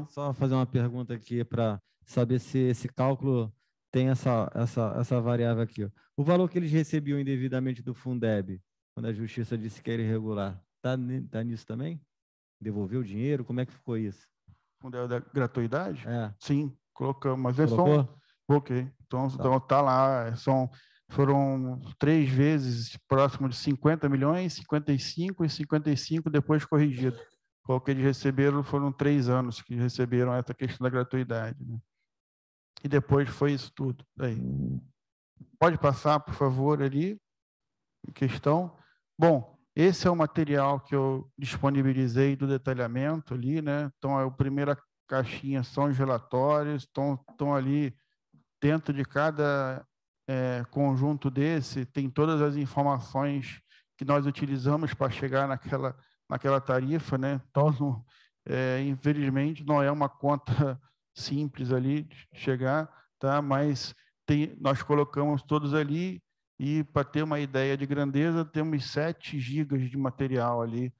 só fazer uma pergunta aqui para saber se esse cálculo tem essa variável aqui. Ó. O valor que eles recebiam indevidamente do Fundeb, quando a Justiça disse que era irregular, está nisso também? Devolveu o dinheiro? Como é que ficou isso? Fundeb da gratuidade? É. Sim, colocamos. Mas Ok. Então, tá lá. Foram 3 vezes próximo de 50 milhões, 55 e 55 depois corrigido. O que eles receberam foram 3 anos que receberam essa questão da gratuidade. Né? E depois foi isso tudo. Daí. Pode passar, por favor, ali. Questão. Bom, esse é o material que eu disponibilizei do detalhamento ali, né? Então, a primeira caixinha são os relatórios, estão ali dentro de cada conjunto desse, tem todas as informações que nós utilizamos para chegar naquela tarifa, né? Então, infelizmente, não é uma conta simples ali de chegar, tá? Mas nós colocamos todos ali e, para ter uma ideia de grandeza, temos 7 gigas de material ali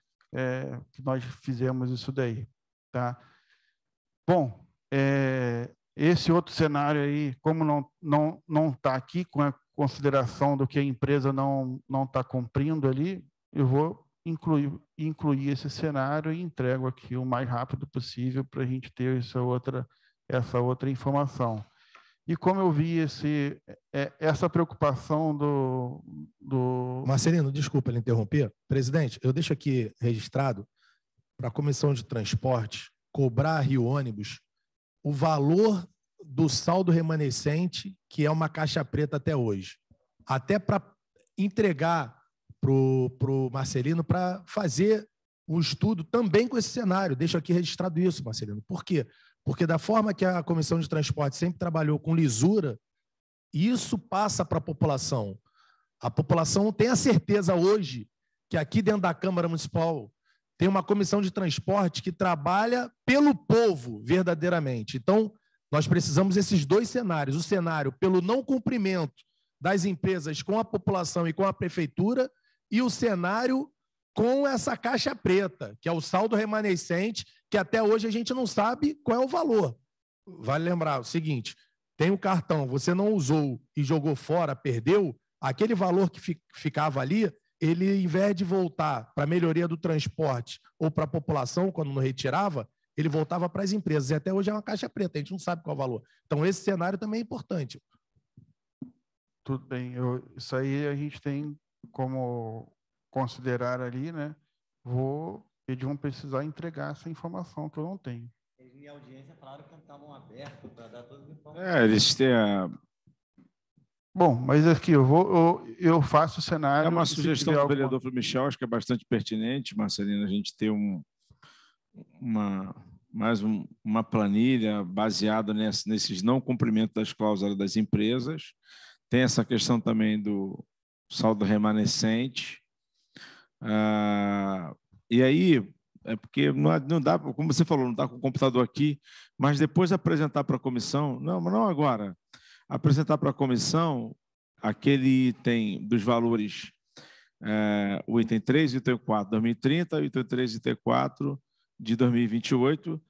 que nós fizemos isso daí, tá? Bom, esse outro cenário aí, como não está aqui com a consideração do que a empresa não está cumprindo ali, eu vou incluir esse cenário e entrego aqui o mais rápido possível para a gente ter essa outra informação. E como eu vi essa preocupação do... Marcelino, desculpa lhe interromper. Presidente, eu deixo aqui registrado para a Comissão de Transporte cobrar a Rio Ônibus o valor do saldo remanescente, que é uma caixa preta até hoje. Até para entregar para o Marcelino para fazer um estudo também com esse cenário. Deixo aqui registrado isso, Marcelino. Por quê? Porque da forma que a Comissão de Transporte sempre trabalhou com lisura, isso passa para a população. A população tem a certeza hoje que aqui dentro da Câmara Municipal tem uma comissão de transporte que trabalha pelo povo, verdadeiramente. Então, nós precisamos desses 2 cenários. O cenário pelo não cumprimento das empresas com a população e com a prefeitura e o cenário com essa caixa preta, que é o saldo remanescente, que até hoje a gente não sabe qual é o valor. Vale lembrar o seguinte, tem o cartão, você não usou e jogou fora, perdeu, aquele valor que ficava ali, ele, em vez de voltar para a melhoria do transporte ou para a população, quando não retirava, ele voltava para as empresas. E até hoje é uma caixa preta, a gente não sabe qual é o valor. Então, esse cenário também é importante. Tudo bem. Isso aí a gente tem como considerar ali, né? Eles vão precisar entregar essa informação que eu não tenho. Eles, em audiência, falaram que estavam abertos para dar todas as informações. Eles têm Bom, mas aqui eu faço o cenário. É uma sugestão do alguma... vereador Michel, acho que é bastante pertinente, Marcelino, a gente ter uma planilha baseada nesses não cumprimentos das cláusulas das empresas. Tem essa questão também do saldo remanescente. E aí, é porque não dá, como você falou, não está com o computador aqui, mas depois apresentar para a comissão, não agora, apresentar para a comissão aquele item dos valores, o item 3 e o item 4 de 2030, o item 3 e o item 4 de 2028,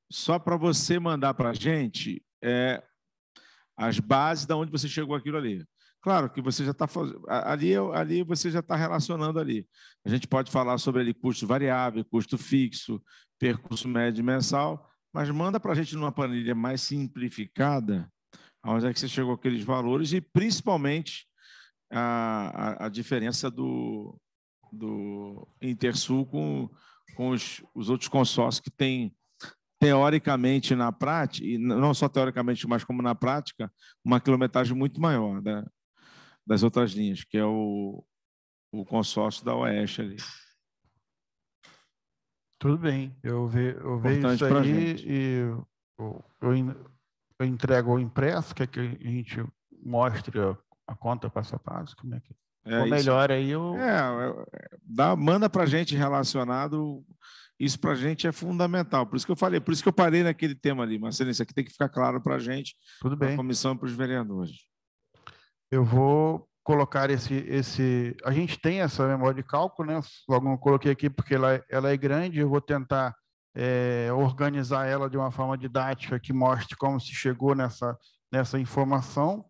só para você mandar para a gente as bases de onde você chegou aquilo ali. Claro que você já está fazendo, ali você já está relacionando ali. A gente pode falar sobre ali custo variável, custo fixo, percurso médio mensal, mas manda para a gente numa planilha mais simplificada, onde é que você chegou aqueles valores e principalmente a diferença do Intersul com os outros consórcios que têm, teoricamente, na prática, e não só teoricamente, mas como na prática, uma quilometragem muito maior das outras linhas, que é o consórcio da Oeste ali. Tudo bem, eu vejo isso aí e eu entrego o impresso, que a gente mostre a conta passo a passo, como é que ou melhor aí manda para a gente relacionado, isso para a gente é fundamental, por isso que eu falei, por isso que eu parei naquele tema ali, Marcelo, isso aqui tem que ficar claro para a gente, para a comissão e para os vereadores. Eu vou colocar a gente tem essa memória de cálculo, né? Logo não coloquei aqui porque ela é grande, eu vou tentar organizar ela de uma forma didática que mostre como se chegou nessa informação.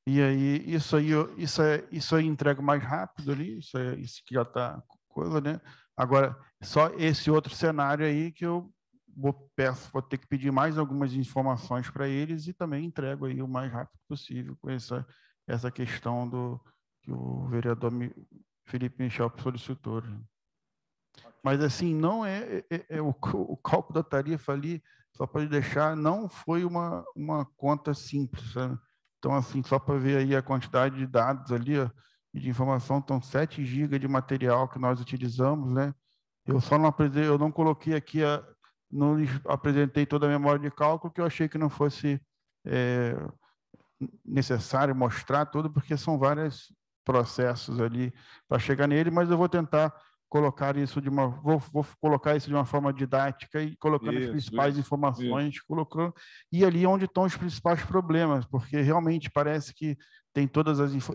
E aí isso aí entrega mais rápido ali, isso que já está coisa, né? Agora, só esse outro cenário aí que eu vou ter que pedir mais algumas informações para eles e também entrego aí o mais rápido possível com essa questão que o vereador Felipe Michel solicitou. Mas assim, não o cálculo da tarifa ali, só para deixar, não foi uma conta simples, sabe? Então, assim, só para ver aí a quantidade de dados ali, ó, e de informação, estão 7 GB de material que nós utilizamos, né? Eu não coloquei aqui, não apresentei toda a memória de cálculo, que eu achei que não fosse necessário mostrar tudo, porque são vários processos ali para chegar nele, mas eu vou tentar colocar isso vou colocar isso de uma forma didática e colocando as principais informações, colocando, e ali onde estão os principais problemas, porque realmente parece que tem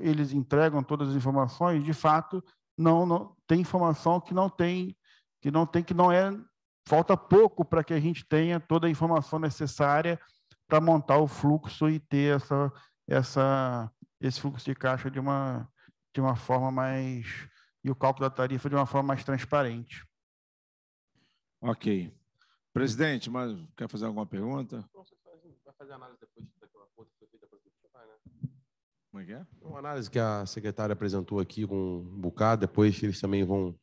eles entregam todas as informações, de fato, não tem informação que falta pouco para que a gente tenha toda a informação necessária para montar o fluxo e ter esse fluxo de caixa de uma forma mais... e o cálculo da tarifa de uma forma mais transparente. Ok. Presidente, mas quer fazer alguma pergunta? Você vai fazer análise depois daquela conta que foi feita para o né? Como é que é? Uma análise que a secretária apresentou aqui com um bocado, depois eles também vão...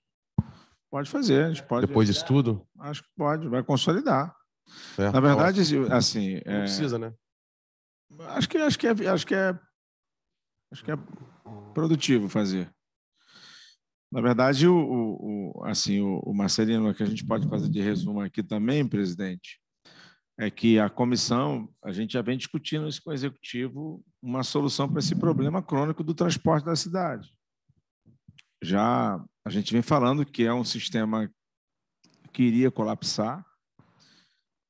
Pode fazer, a gente pode... Depois disso tudo? Acho que pode, vai consolidar. Na verdade, assim... Não precisa, né? Acho que é produtivo fazer. Na verdade, o Marcelino, o que a gente pode fazer de resumo aqui também, presidente, é que a comissão, a gente já vem discutindo isso com o executivo, uma solução para esse problema crônico do transporte da cidade. Já a gente vem falando que é um sistema que iria colapsar.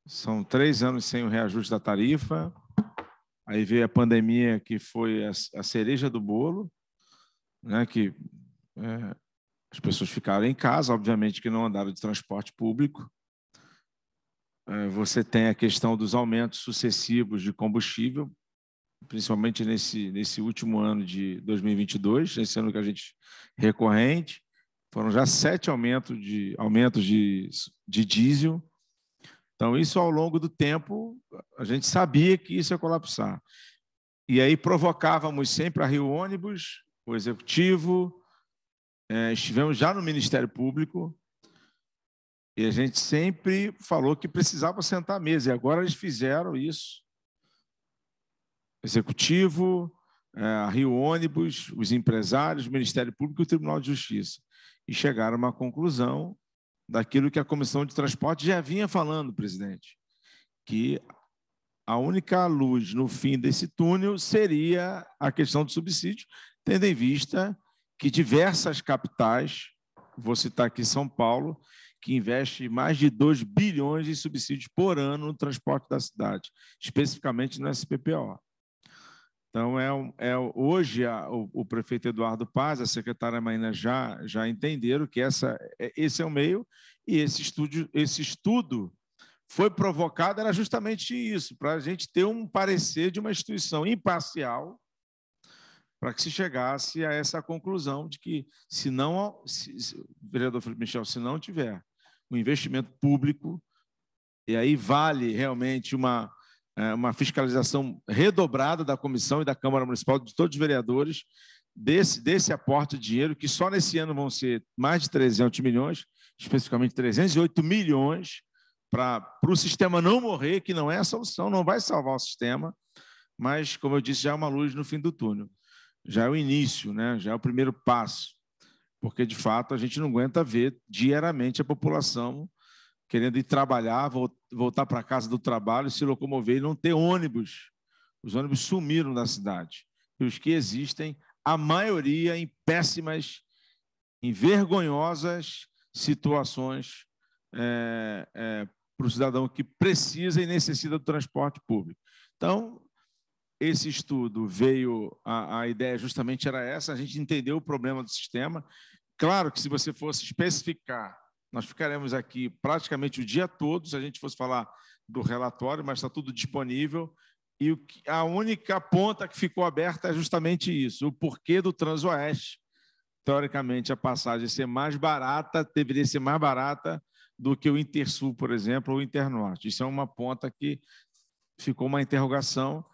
São 3 anos sem o reajuste da tarifa. Aí veio a pandemia, que foi a cereja do bolo, né, que as pessoas ficaram em casa, obviamente que não andaram de transporte público. Você tem a questão dos aumentos sucessivos de combustível, principalmente nesse último ano de 2022, esse ano que a gente recorrente, foram já 7 aumentos de diesel. Então, isso ao longo do tempo, a gente sabia que isso ia colapsar. E aí provocávamos sempre a Rio Ônibus, o Executivo, estivemos já no Ministério Público, e a gente sempre falou que precisava sentar à mesa, e agora eles fizeram isso. Executivo, a Rio Ônibus, os empresários, o Ministério Público e o Tribunal de Justiça. E chegaram a uma conclusão daquilo que a Comissão de Transporte já vinha falando, presidente, que a única luz no fim desse túnel seria a questão do subsídio, tendo em vista que diversas capitais, vou citar aqui São Paulo, que investe mais de 2 bilhões de subsídios por ano no transporte da cidade, especificamente no SPPO. Então, hoje, o prefeito Eduardo Paz, a secretária Maína já entenderam que esse é o meio, e esse estudo foi provocado, era justamente isso, para a gente ter um parecer de uma instituição imparcial, para que se chegasse a essa conclusão de que, vereador Felipe Michel, se não tiver um investimento público, e aí vale realmente uma fiscalização redobrada da comissão e da Câmara Municipal, de todos os vereadores, desse aporte de dinheiro, que só nesse ano vão ser mais de 300 milhões, especificamente 308 milhões, para o sistema não morrer, que não é a solução, não vai salvar o sistema, mas, como eu disse, já é uma luz no fim do túnel. Já é o início, né? Já é o primeiro passo, porque, de fato, a gente não aguenta ver diariamente a população querendo ir trabalhar, voltar para a casa do trabalho, se locomover e não ter ônibus. Os ônibus sumiram da cidade. E os que existem, a maioria em péssimas, em vergonhosas situações para o cidadão que precisa e necessita do transporte público. Então, esse estudo veio, a ideia justamente era essa, a gente entendeu o problema do sistema. Claro que se você fosse especificar, nós ficaremos aqui praticamente o dia todo, se a gente fosse falar do relatório, mas está tudo disponível. E a única ponta que ficou aberta é justamente isso, o porquê do Transoeste. Teoricamente, a passagem ser mais barata, deveria ser mais barata do que o Intersul, por exemplo, ou o Internorte. Isso é uma ponta que ficou uma interrogação.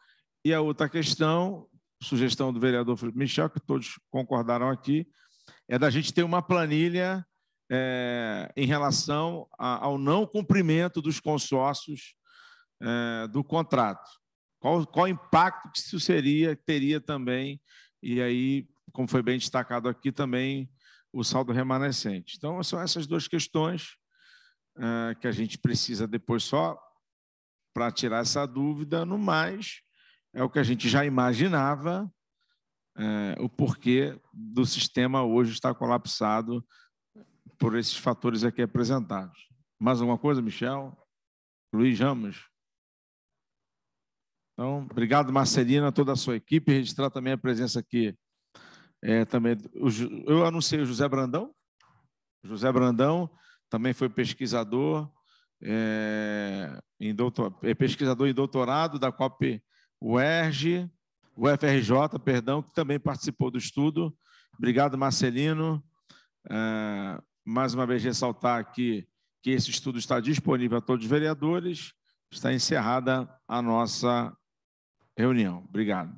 E a outra questão, sugestão do vereador Felipe Michel, que todos concordaram aqui, é da gente ter uma planilha em relação ao não cumprimento dos consórcios do contrato. Qual impacto que isso teria também, e aí, como foi bem destacado aqui também, o saldo remanescente. Então, são essas duas questões que a gente precisa depois só para tirar essa dúvida. No mais, é o que a gente já imaginava, o porquê do sistema hoje estar colapsado por esses fatores aqui apresentados. Mais alguma coisa, Michel? Luiz Ramos? Então, obrigado, Marcelina, toda a sua equipe. Registrar também a presença aqui. Também, eu anunciei o José Brandão. José Brandão também foi pesquisador, pesquisador em doutorado da COP UFRJ, que também participou do estudo. Obrigado, Marcelino. Mais uma vez, ressaltar aqui que esse estudo está disponível a todos os vereadores. Está encerrada a nossa reunião. Obrigado.